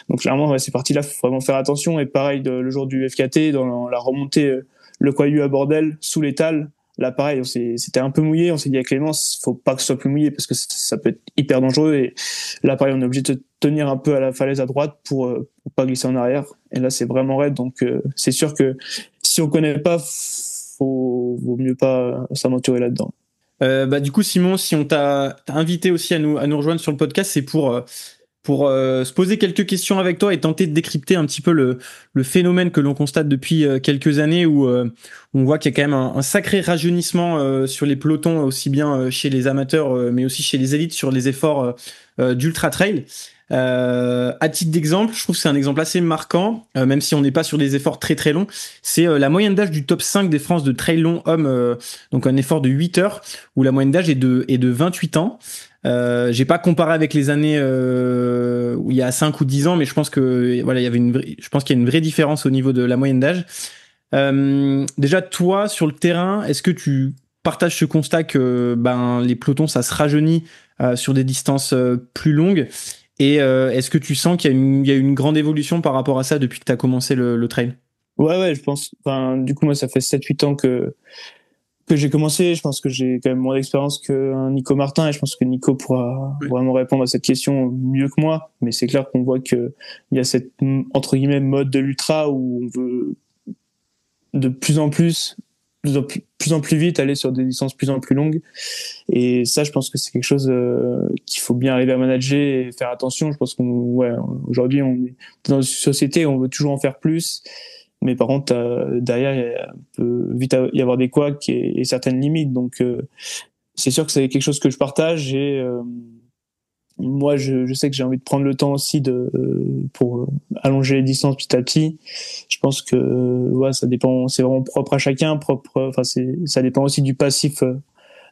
Donc clairement, ces parties-là, faut vraiment faire attention. Et pareil, le jour du FKT, dans la remontée, le Coyou à Bordel, sous l'étal, là pareil, c'était un peu mouillé, on s'est dit à Clémence, faut pas que ce soit plus mouillé parce que ça peut être hyper dangereux, et là pareil, on est obligé de tenir un peu à la falaise à droite pour pas glisser en arrière, et là c'est vraiment raide, donc c'est sûr que si on connaît pas, vaut mieux pas s'aventurer là-dedans. Du coup, Simon, si on t'a invité aussi à nous rejoindre sur le podcast, c'est pour se poser quelques questions avec toi et tenter de décrypter un petit peu le phénomène que l'on constate depuis quelques années, où on voit qu'il y a quand même un sacré rajeunissement sur les pelotons, aussi bien chez les amateurs mais aussi chez les élites, sur les efforts d'ultra trail. À titre d'exemple, je trouve que c'est un exemple assez marquant, même si on n'est pas sur des efforts très très longs. C'est la moyenne d'âge du top 5 des France de trail long homme, donc un effort de 8 heures, où la moyenne d'âge est de 28 ans. J'ai pas comparé avec les années où il y a 5 ou 10 ans, mais je pense que voilà, je pense qu'il y a une vraie différence au niveau de la moyenne d'âge. Déjà, toi, sur le terrain, est-ce que tu partages ce constat que les pelotons, ça se rajeunit sur des distances plus longues? Et est-ce que tu sens qu'il y a une grande évolution par rapport à ça depuis que tu as commencé le trail? Ouais, je pense. Enfin, du coup, moi, ça fait 7-8 ans que j'ai commencé. Je pense que j'ai quand même moins d'expérience que Nico Martin et je pense que Nico pourra vraiment répondre à cette question mieux que moi. Mais c'est clair qu'on voit que il y a cette, entre guillemets, mode de l'ultra où on veut de plus en plus vite aller sur des distances plus en plus longues. Et ça, je pense que c'est quelque chose qu'il faut bien arriver à manager et faire attention. Je pense aujourd'hui, on est dans une société où on veut toujours en faire plus. Mais par contre, derrière, il peut vite y avoir des couacs et certaines limites. Donc, c'est sûr que c'est quelque chose que je partage. Et moi, je sais que j'ai envie de prendre le temps aussi pour allonger les distances petit à petit. Je pense que ça dépend. C'est vraiment propre à chacun. Ça dépend aussi du passif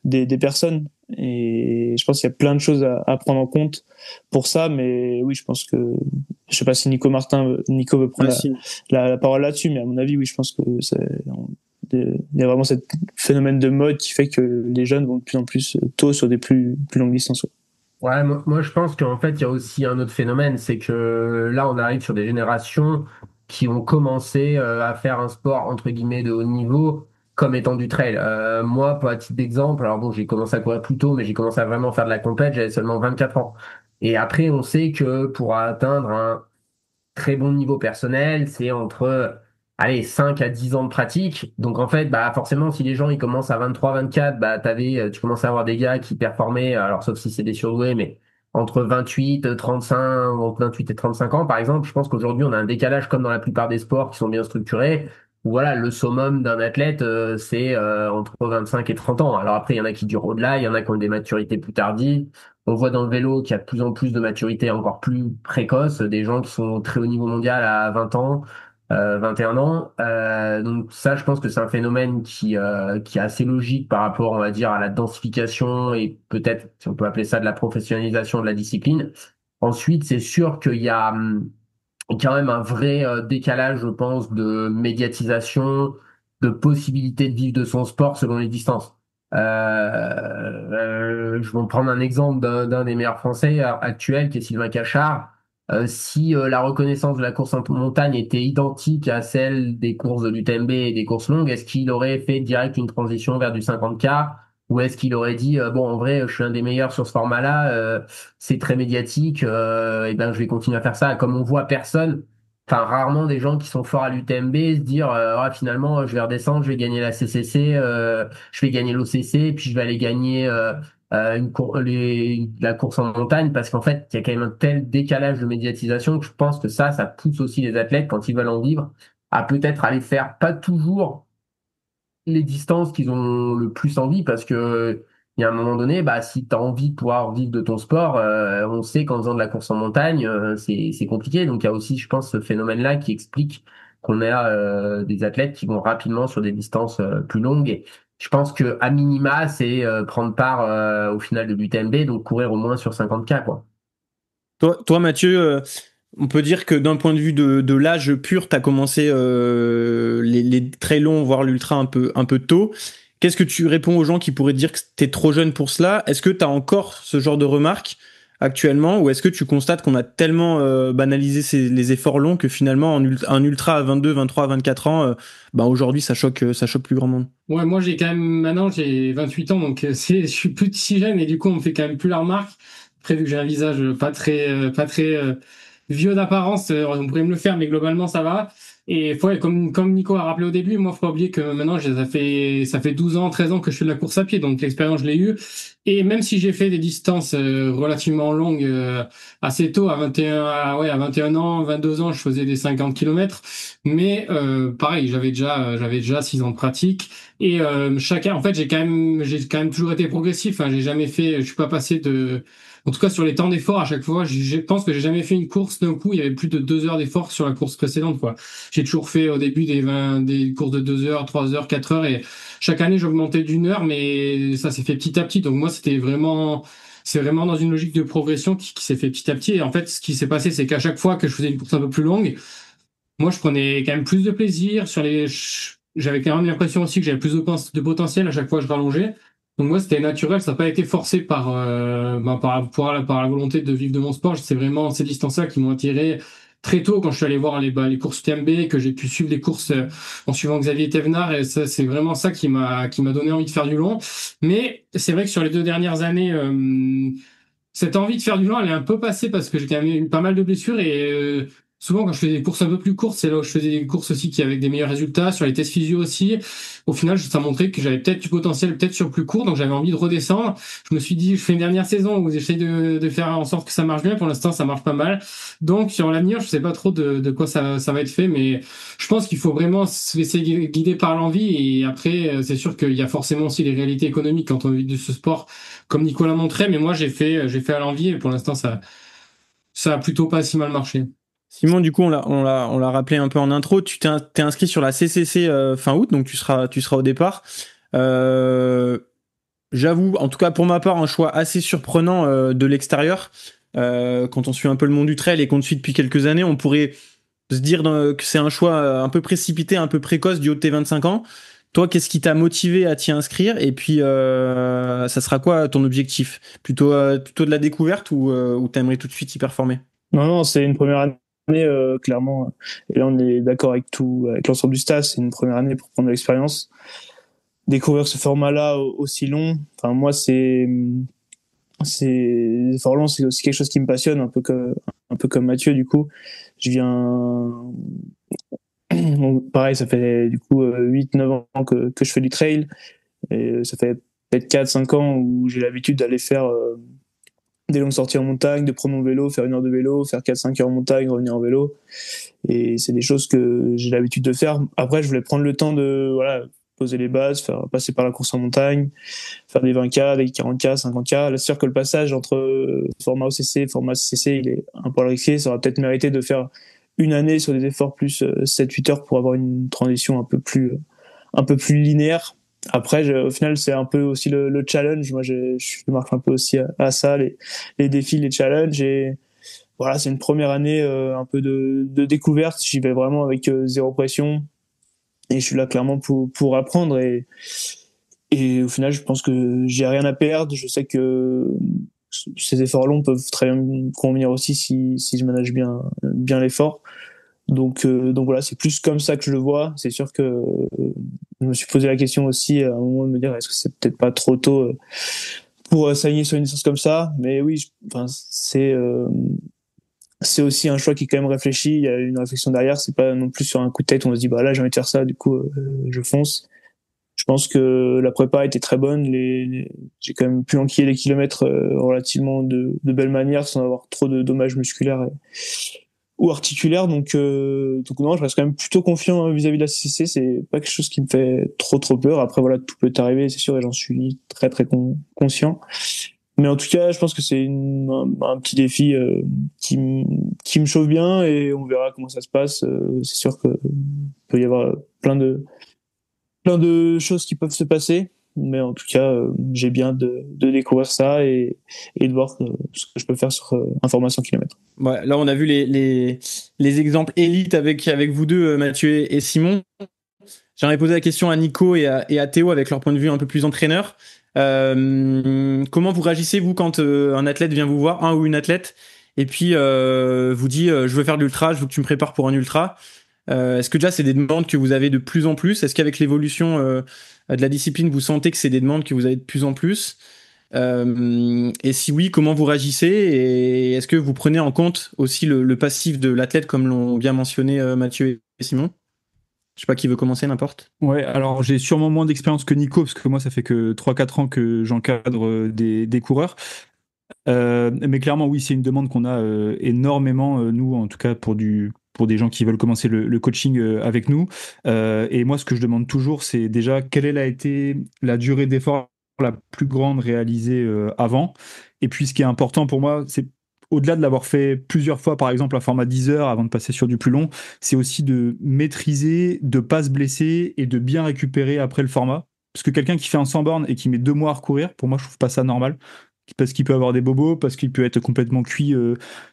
des personnes. Et je pense qu'il y a plein de choses à prendre en compte pour ça. Mais oui, je pense que je sais pas si Nico veut prendre la parole là-dessus, mais à mon avis, oui, je pense que il y a vraiment ce phénomène de mode qui fait que les jeunes vont de plus en plus tôt sur des plus longues distances. Ouais, moi je pense qu'en fait il y a aussi un autre phénomène, c'est que là on arrive sur des générations qui ont commencé à faire un sport entre guillemets de haut niveau comme étant du trail. Moi, à titre d'exemple, alors bon, j'ai commencé à courir plus tôt, mais j'ai commencé à vraiment faire de la compète, j'avais seulement 24 ans. Et après, on sait que pour atteindre un très bon niveau personnel, c'est entre 5 à 10 ans de pratique. Donc en fait, bah forcément, si les gens ils commencent à 23, 24, bah tu commences à avoir des gars qui performaient, alors sauf si c'est des surdoués, mais entre 28, 35, entre 28 et 35 ans, par exemple. Je pense qu'aujourd'hui, on a un décalage comme dans la plupart des sports qui sont bien structurés. Où voilà, le summum d'un athlète, c'est entre 25 et 30 ans. Alors après, il y en a qui durent au-delà, il y en a qui ont des maturités plus tardives. On voit dans le vélo qu'il y a de plus en plus de maturité encore plus précoce, des gens qui sont très haut niveau mondial à 20 ans, 21 ans. Donc ça, je pense que c'est un phénomène qui est assez logique par rapport, on va dire, à la densification et peut-être, si on peut appeler ça de la professionnalisation de la discipline. Ensuite, c'est sûr qu'il y a quand même un vrai décalage, je pense, de médiatisation, de possibilité de vivre de son sport selon les distances. Je vais prendre un exemple d'un des meilleurs Français actuels, qui est Sylvain Cachard. Si la reconnaissance de la course en montagne était identique à celle des courses de l'UTMB et des courses longues, est-ce qu'il aurait fait direct une transition vers du 50K ou est-ce qu'il aurait dit bon, en vrai je suis un des meilleurs sur ce format-là, c'est très médiatique, et ben je vais continuer à faire ça. Comme on voit personne, enfin rarement des gens qui sont forts à l'UTMB se dire finalement je vais redescendre, je vais gagner la CCC, je vais gagner l'OCC, puis je vais aller gagner la course en montagne, parce qu'en fait il y a quand même un tel décalage de médiatisation que je pense que ça pousse aussi les athlètes quand ils veulent en vivre à peut-être aller faire pas toujours les distances qu'ils ont le plus envie, parce que il y a un moment donné, bah si tu as envie de pouvoir vivre de ton sport, on sait qu'en faisant de la course en montagne, c'est compliqué. Donc il y a aussi, je pense, ce phénomène-là qui explique qu'on a des athlètes qui vont rapidement sur des distances plus longues. Et je pense que à minima, c'est prendre part au final de l'UTMB, donc courir au moins sur 50K, quoi. Toi Mathieu, on peut dire que d'un point de vue de l'âge pur, tu as commencé les très longs, voire l'ultra un peu tôt. Qu'est-ce que tu réponds aux gens qui pourraient te dire que tu es trop jeune pour cela? Est-ce que tu as encore ce genre de remarques actuellement, ou est-ce que tu constates qu'on a tellement banalisé les efforts longs que finalement un ultra à 22, 23, 24 ans, aujourd'hui ça choque plus grand monde? Ouais, moi maintenant j'ai 28 ans, donc je suis plus si jeune et du coup on me fait quand même plus la remarque. Après, vu que j'ai un visage pas très vieux d'apparence, on pourrait me le faire, mais globalement ça va. Et comme Nico a rappelé au début, moi faut pas oublier que maintenant ça fait 12 ans, 13 ans que je fais de la course à pied, donc l'expérience je l'ai eue. Et même si j'ai fait des distances relativement longues assez tôt, à 21 ans, 22 ans, je faisais des 50 km. Mais pareil, j'avais déjà 6 ans de pratique. Et en fait, j'ai quand même toujours été progressif. Hein. Je suis pas passé en tout cas, sur les temps d'effort, à chaque fois, je pense que j'ai jamais fait une course d'un coup. Il y avait plus de 2 heures d'effort sur la course précédente, quoi. J'ai toujours fait au début des courses de 2 heures, 3 heures, 4 heures, et chaque année, j'augmentais d'1 heure, mais ça s'est fait petit à petit. Donc moi, c'est vraiment dans une logique de progression qui s'est fait petit à petit. Et en fait, ce qui s'est passé, c'est qu'à chaque fois que je faisais une course un peu plus longue, moi, je prenais quand même plus de plaisir j'avais quand même l'impression aussi que j'avais plus de potentiel à chaque fois que je rallongeais. Donc moi, c'était naturel, ça n'a pas été forcé par la volonté de vivre de mon sport. C'est vraiment ces distances-là qui m'ont attiré très tôt quand je suis allé voir les courses UTMB, que j'ai pu suivre des courses en suivant Xavier Thévenard. Et ça, c'est vraiment ça qui m'a donné envie de faire du long. Mais c'est vrai que sur les 2 dernières années, cette envie de faire du long, elle est un peu passée parce que j'ai quand même eu pas mal de blessures et souvent quand je faisais des courses un peu plus courtes, c'est là où je faisais des courses aussi qui avec des meilleurs résultats, sur les tests physio aussi. Au final, ça montrait que j'avais peut-être du potentiel, peut-être sur plus court, donc j'avais envie de redescendre. Je me suis dit, je fais une dernière saison où j'essaye de faire en sorte que ça marche bien. Pour l'instant, ça marche pas mal. Donc sur l'avenir, je sais pas trop de quoi ça va être fait, mais je pense qu'il faut vraiment se laisser guider par l'envie. Et après, c'est sûr qu'il y a forcément aussi les réalités économiques quand on vit de ce sport, comme Nicolas montrait. Mais moi, j'ai fait à l'envie et pour l'instant, ça a plutôt pas si mal marché. Simon, du coup, on l'a rappelé un peu en intro. T'es inscrit sur la CCC fin août, donc tu seras au départ. J'avoue, en tout cas pour ma part, un choix assez surprenant de l'extérieur. Quand on suit un peu le monde du trail et qu'on te suit depuis quelques années, on pourrait se dire que c'est un choix un peu précipité, un peu précoce du haut de tes 25 ans. Toi, qu'est-ce qui t'a motivé à t'y inscrire? Et puis, ça sera quoi ton objectif? Plutôt de la découverte ou t'aimerais tout de suite y performer? Non, c'est une première année, clairement. Et là, on est d'accord avec avec l'ensemble du staff. C'est une première année pour prendre de l'expérience. Découvrir ce format-là aussi long. Enfin, moi, fort long, c'est aussi quelque chose qui me passionne, un peu comme Mathieu, du coup. Je viens, donc, pareil, ça fait, du coup, 8-9 ans que je fais du trail. Et ça fait peut-être 4-5 ans où j'ai l'habitude d'aller faire, des longues sorties en montagne, de prendre mon vélo, faire 1 heure de vélo, faire 4-5 heures en montagne, revenir en vélo. Et c'est des choses que j'ai l'habitude de faire. Après, je voulais prendre le temps de, voilà, poser les bases, passer par la course en montagne, faire des 20K, des 40K, 50K. Là, c'est sûr que le passage entre format OCC et format CCC, il est un peu risqué. Ça aurait peut-être mérité de faire une année sur des efforts plus 7-8 heures pour avoir une transition un peu plus linéaire. Après, au final, c'est un peu aussi le challenge. Moi, je marche un peu aussi à ça, les défis, les challenges. Et voilà, c'est une première année un peu de découverte. J'y vais vraiment avec zéro pression. Et je suis là clairement pour apprendre. Et au final, je pense que j'ai rien à perdre. Je sais que ces efforts longs peuvent très bien me convenir aussi si je manage bien l'effort. Donc voilà, c'est plus comme ça que je le vois. C'est sûr que je me suis posé la question aussi à un moment de me dire est-ce que c'est peut-être pas trop tôt pour s'aligner sur une licence comme ça. Mais oui, c'est aussi un choix qui est quand même réfléchi. Il y a une réflexion derrière. C'est pas non plus sur un coup de tête où on se dit bah là j'ai envie de faire ça, du coup je fonce. Je pense que la prépa était très bonne. J'ai quand même pu enquiller les kilomètres relativement de belle manière sans avoir trop de dommages musculaires ou articulaires. Donc non, je reste quand même plutôt confiant vis-à-vis de la CCC. C'est pas quelque chose qui me fait trop peur. Après voilà, tout peut arriver, c'est sûr, et j'en suis très conscient. Mais en tout cas, je pense que c'est un petit défi qui me chauffe bien et on verra comment ça se passe. C'est sûr que peut y avoir plein de choses qui peuvent se passer, mais en tout cas, j'ai bien de découvrir ça et de voir ce que je peux faire sur un format 100 km. Ouais, là, on a vu les exemples élites avec vous deux, Mathieu et Simon. J'aimerais poser la question à Nico et à Théo avec leur point de vue un peu plus entraîneur. Comment vous réagissez, vous, quand un athlète vient vous voir, un ou une athlète, et puis vous dit je veux faire de l'ultra, je veux que tu me prépares pour un ultra. Est-ce que déjà c'est des demandes que vous avez de plus en plus? Est-ce qu'avec l'évolution de la discipline, vous sentez que c'est des demandes que vous avez de plus en plus? Et si oui, comment vous réagissez? Et est-ce que vous prenez en compte aussi le passif de l'athlète, comme l'ont bien mentionné Mathieu et Simon? Je sais pas qui veut commencer, n'importe. Ouais, alors j'ai sûrement moins d'expérience que Nico, parce que moi ça fait que 3-4 ans que j'encadre des coureurs. Mais clairement, oui, c'est une demande qu'on a énormément, nous, en tout cas pour des gens qui veulent commencer le coaching avec nous. Et moi, ce que je demande toujours, c'est déjà quelle a été la durée d'effort la plus grande réalisée avant. Et puis, ce qui est important pour moi, c'est au-delà de l'avoir fait plusieurs fois, par exemple, un format 10 heures avant de passer sur du plus long, c'est aussi de maîtriser, de ne pas se blesser et de bien récupérer après le format. Parce que quelqu'un qui fait un 100 bornes et qui met 2 mois à recourir, pour moi, je trouve pas ça normal. parce qu'il peut avoir des bobos, parce qu'il peut être complètement cuit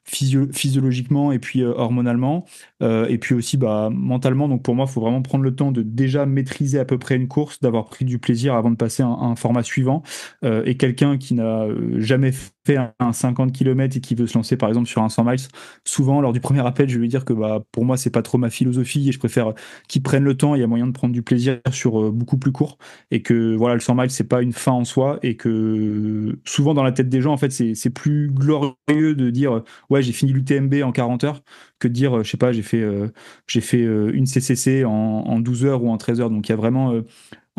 physiologiquement et puis hormonalement, et puis aussi mentalement. Donc pour moi, il faut vraiment prendre le temps de déjà maîtriser à peu près une course, d'avoir pris du plaisir avant de passer à un format suivant. Et quelqu'un qui n'a jamais fait un 50 km et qui veut se lancer par exemple sur un 100 miles, souvent lors du premier appel, je vais lui dire que pour moi, c'est pas trop ma philosophie et je préfère qu'ils prennent le temps. Il y a moyen de prendre du plaisir sur beaucoup plus court, et que voilà, le 100 miles, c'est pas une fin en soi, et que souvent dans la tête des gens, en fait, c'est plus glorieux de dire ouais, j'ai fini l'UTMB en 40 heures que de dire je sais pas, j'ai fait une CCC en 12 heures ou en 13 heures. Donc il y a vraiment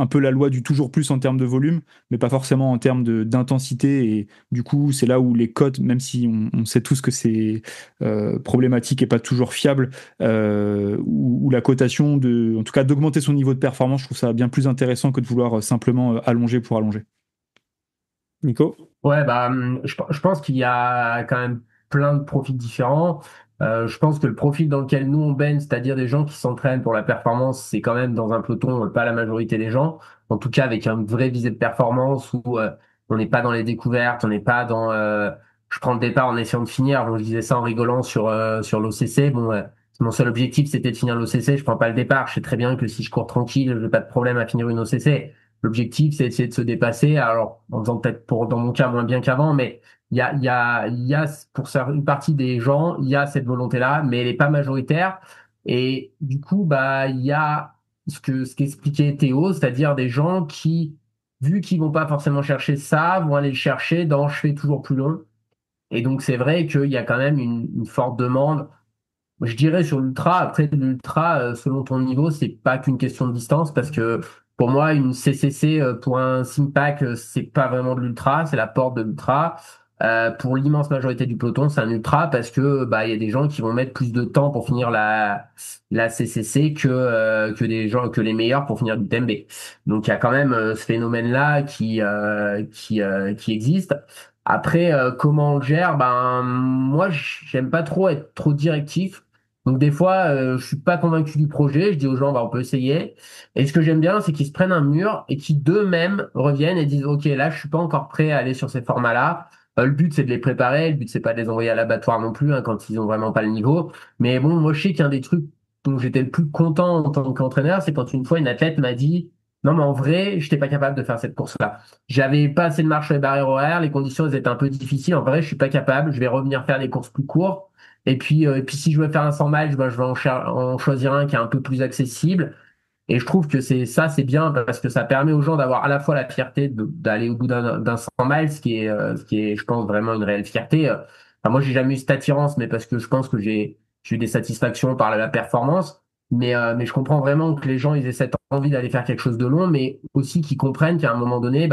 un peu la loi du toujours plus en termes de volume, mais pas forcément en termes d'intensité. Et du coup, c'est là où les cotes, même si on sait tous que c'est problématique et pas toujours fiable, où la cotation, en tout cas d'augmenter son niveau de performance, je trouve ça bien plus intéressant que de vouloir simplement allonger pour allonger. Nico? Ouais, je pense qu'il y a quand même plein de profils différents. Je pense que le profil dans lequel nous on baigne, c'est-à-dire des gens qui s'entraînent pour la performance, c'est quand même dans un peloton, pas la majorité des gens. En tout cas, avec un vrai visée de performance où on n'est pas dans les découvertes, on n'est pas dans je prends le départ en essayant de finir. Donc je disais ça en rigolant sur l'OCC. Bon, mon seul objectif c'était de finir l'OCC. Je prends pas le départ. Je sais très bien que si je cours tranquille, j'ai pas de problème à finir une OCC. L'objectif, c'est d'essayer de se dépasser. Alors, en faisant peut-être dans mon cas, moins bien qu'avant, mais il y a, pour une partie des gens, il y a cette volonté-là, mais elle est pas majoritaire. Et du coup, il y a ce qu'expliquait Théo, c'est-à-dire des gens qui, vu qu'ils vont pas forcément chercher ça, vont aller le chercher dans je fais toujours plus long. Et donc, c'est vrai qu'il y a quand même une forte demande. Je dirais sur l'ultra, après l'ultra, selon ton niveau, c'est pas qu'une question de distance parce que pour moi, une CCC pour un Simpack, c'est pas vraiment de l'ultra, c'est la porte de l'ultra. Pour l'immense majorité du peloton, c'est un ultra parce que il y a des gens qui vont mettre plus de temps pour finir la CCC que des gens que les meilleurs pour finir du TMB. Donc il y a quand même ce phénomène-là qui existe. Après, comment on le gère? Moi, j'aime pas trop être trop directif. Donc des fois, je suis pas convaincu du projet. Je dis aux gens, on peut essayer. Et ce que j'aime bien, c'est qu'ils se prennent un mur et qu'ils d'eux-mêmes reviennent et disent, OK, là, je suis pas encore prêt à aller sur ces formats-là. Le but, c'est de les préparer. Le but, c'est pas de les envoyer à l'abattoir non plus, hein, quand ils ont vraiment pas le niveau. Mais bon, moi, je sais qu'un des trucs dont j'étais le plus content en tant qu'entraîneur, c'est quand une fois une athlète m'a dit, non, mais en vrai, je n'étais pas capable de faire cette course-là. J'avais pas assez de marche sur les barrières horaires, les conditions elles étaient un peu difficiles. En vrai, je suis pas capable. Je vais revenir faire des courses plus courtes. Et puis si je veux faire un 100 miles, je vais en choisir un qui est un peu plus accessible. Et je trouve que c'est bien parce que ça permet aux gens d'avoir à la fois la fierté d'aller au bout d'un 100 miles, ce qui est, je pense, vraiment une réelle fierté. Enfin, moi, j'ai jamais eu cette attirance, mais parce que je pense que j'ai eu des satisfactions par la performance. Mais je comprends vraiment que les gens, ils aient cette envie d'aller faire quelque chose de long, mais aussi qu'ils comprennent qu'à un moment donné,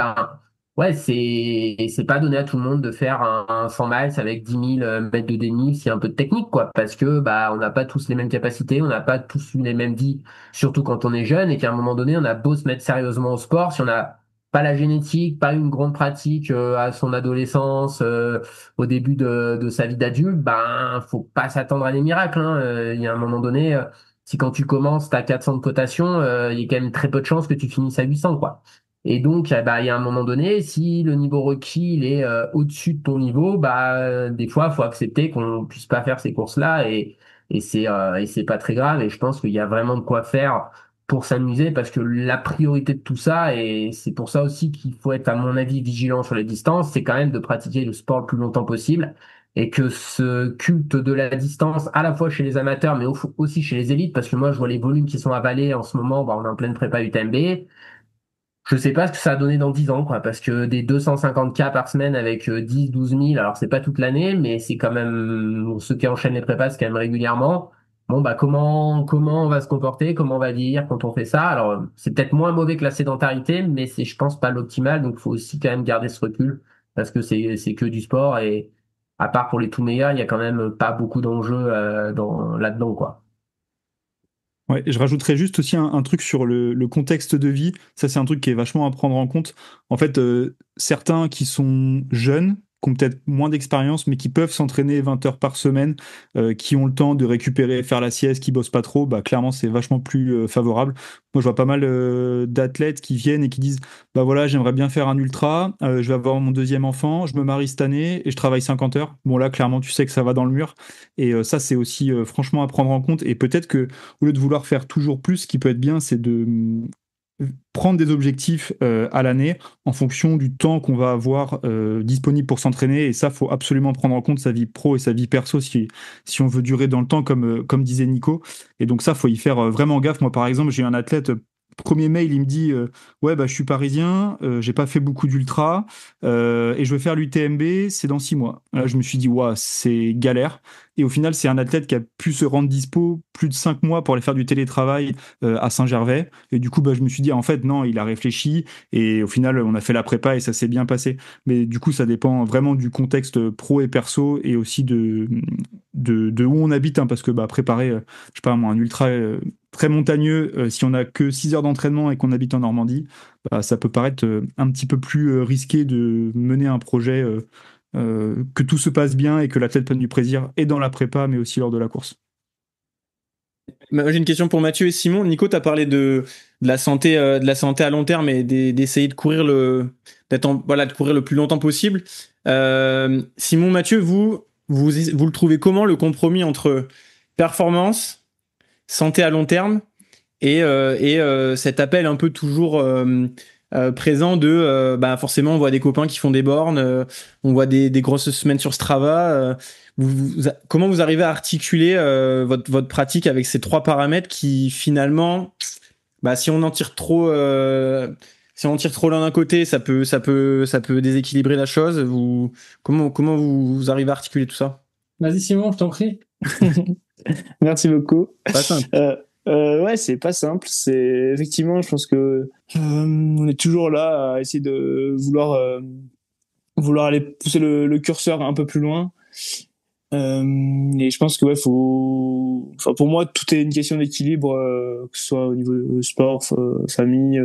ouais, c'est pas donné à tout le monde de faire un 100 miles avec 10 000 mètres de dénivelé, c'est un peu de technique, quoi, parce que on n'a pas tous les mêmes capacités, on n'a pas tous eu les mêmes vies, surtout quand on est jeune, et qu'à un moment donné, on a beau se mettre sérieusement au sport, si on n'a pas la génétique, pas une grande pratique à son adolescence, au début de sa vie d'adulte, faut pas s'attendre à des miracles, hein. Il y a un moment donné, si quand tu commences, t'as 400 de cotation, il y a quand même très peu de chances que tu finisses à 800, quoi. Et donc, il y a un moment donné, si le niveau requis il est au-dessus de ton niveau, des fois, faut accepter qu'on puisse pas faire ces courses-là et c'est pas très grave. Et je pense qu'il y a vraiment de quoi faire pour s'amuser parce que la priorité de tout ça, et c'est pour ça aussi qu'il faut être, à mon avis, vigilant sur les distances, c'est quand même de pratiquer le sport le plus longtemps possible et que ce culte de la distance, à la fois chez les amateurs, mais aussi chez les élites, parce que moi, je vois les volumes qui sont avalés en ce moment, on est en pleine prépa UTMB. Je sais pas ce que ça a donné dans 10 ans, quoi, parce que des 250 cas par semaine avec 10, 12 000, alors c'est pas toute l'année, mais c'est quand même, ceux qui enchaînent les prépas, c'est quand même régulièrement. Bon, comment on va se comporter, comment on va vieillir quand on fait ça? Alors, c'est peut-être moins mauvais que la sédentarité, mais c'est, je pense, pas l'optimal, donc faut aussi quand même garder ce recul, parce que c'est que du sport, et à part pour les tout meilleurs, il y a quand même pas beaucoup d'enjeux, là-dedans, quoi. Ouais, et je rajouterais juste aussi un truc sur le contexte de vie. Ça, c'est un truc qui est vachement à prendre en compte. En fait, certains qui sont jeunes, qui ont peut-être moins d'expérience, mais qui peuvent s'entraîner 20 heures par semaine, qui ont le temps de récupérer, faire la sieste, qui bossent pas trop, bah clairement c'est vachement plus favorable. Moi, je vois pas mal d'athlètes qui viennent et qui disent, bah voilà, j'aimerais bien faire un ultra, je vais avoir mon deuxième enfant, je me marie cette année et je travaille 50 heures. Bon là, clairement, tu sais que ça va dans le mur. Et ça, c'est aussi franchement à prendre en compte. Et peut-être que au lieu de vouloir faire toujours plus, ce qui peut être bien, c'est de prendre des objectifs à l'année en fonction du temps qu'on va avoir disponible pour s'entraîner. Et ça, faut absolument prendre en compte sa vie pro et sa vie perso si on veut durer dans le temps, comme disait Nico. Et donc ça, faut y faire vraiment gaffe. Moi, par exemple, j'ai un athlète. Premier mail, il me dit ouais, bah, je suis parisien, j'ai pas fait beaucoup d'ultra et je veux faire l'UTMB, c'est dans 6 mois. Là, je me suis dit, ouais, c'est galère. Et au final, c'est un athlète qui a pu se rendre dispo plus de 5 mois pour aller faire du télétravail à Saint-Gervais. Et du coup, bah, je me suis dit, en fait, non, il a réfléchi. Et au final, on a fait la prépa et ça s'est bien passé. Mais du coup, ça dépend vraiment du contexte pro et perso et aussi de où on habite. Hein, parce que bah, préparer, je sais pas moi, un ultra très montagneux, si on n'a que 6 heures d'entraînement et qu'on habite en Normandie, bah, ça peut paraître un petit peu plus risqué de mener un projet que tout se passe bien et que l'athlète prenne du plaisir et dans la prépa, mais aussi lors de la course. J'ai une question pour Mathieu et Simon. Nico, tu as parlé de la santé à long terme et d'essayer de courir de courir le plus longtemps possible. Simon, Mathieu, vous le trouvez comment, le compromis entre performance, santé à long terme et cet appel un peu toujours présent de forcément on voit des copains qui font des bornes, on voit des grosses semaines sur Strava. Comment vous arrivez à articuler votre pratique avec ces 3 paramètres qui finalement, si on en tire trop l'un d'un côté, ça peut déséquilibrer la chose. Comment vous arrivez à articuler tout ça? Vas-y Simon, je t'en prie. Merci beaucoup. Pas simple. Ouais, c'est pas simple. C'est effectivement, je pense que on est toujours là à essayer de vouloir aller pousser le curseur un peu plus loin. Et je pense que ouais, pour moi, tout est une question d'équilibre, que ce soit au niveau sport, famille,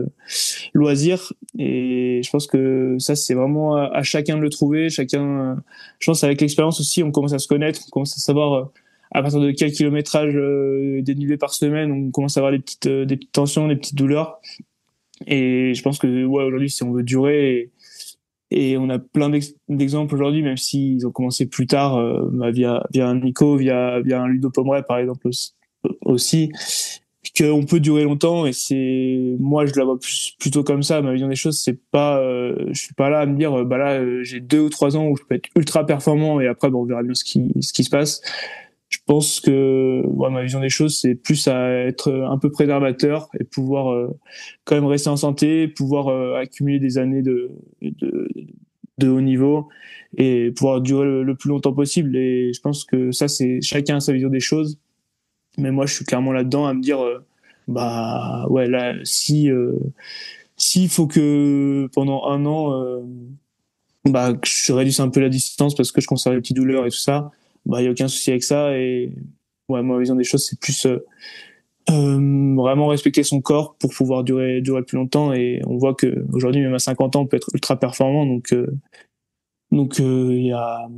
loisirs. Et je pense que ça, c'est vraiment à chacun de le trouver. Chacun, je pense, avec l'expérience aussi, on commence à se connaître, on commence à savoir à partir de quel kilométrage dénivelé par semaine, on commence à avoir des petites tensions, des petites douleurs. Et je pense que ouais, aujourd'hui, si on veut durer, et on a plein d'exemples aujourd'hui, même s'ils ont commencé plus tard, via un Nico, via un Ludo Pomeray, par exemple, aussi, qu'on peut durer longtemps. Et moi, je la vois plutôt comme ça. Ma vision des choses, c'est pas, je suis pas là à me dire, j'ai 2 ou 3 ans où je peux être ultra performant et après, on verra bien ce qui se passe. Je pense que ma vision des choses, c'est plus à être un peu préservateur et pouvoir quand même rester en santé, pouvoir accumuler des années de haut niveau et pouvoir durer le plus longtemps possible. Et je pense que ça, c'est chacun a sa vision des choses. Mais moi, je suis clairement là-dedans à me dire, là, s'il faut que pendant 1 an, que je réduise un peu la distance parce que je conserve les petites douleurs et tout ça, il y a aucun souci avec ça. Et ouais, ma vision des choses, c'est plus vraiment respecter son corps pour pouvoir durer plus longtemps. Et on voit que aujourd'hui, même à 50 ans, on peut être ultra performant. Donc il y a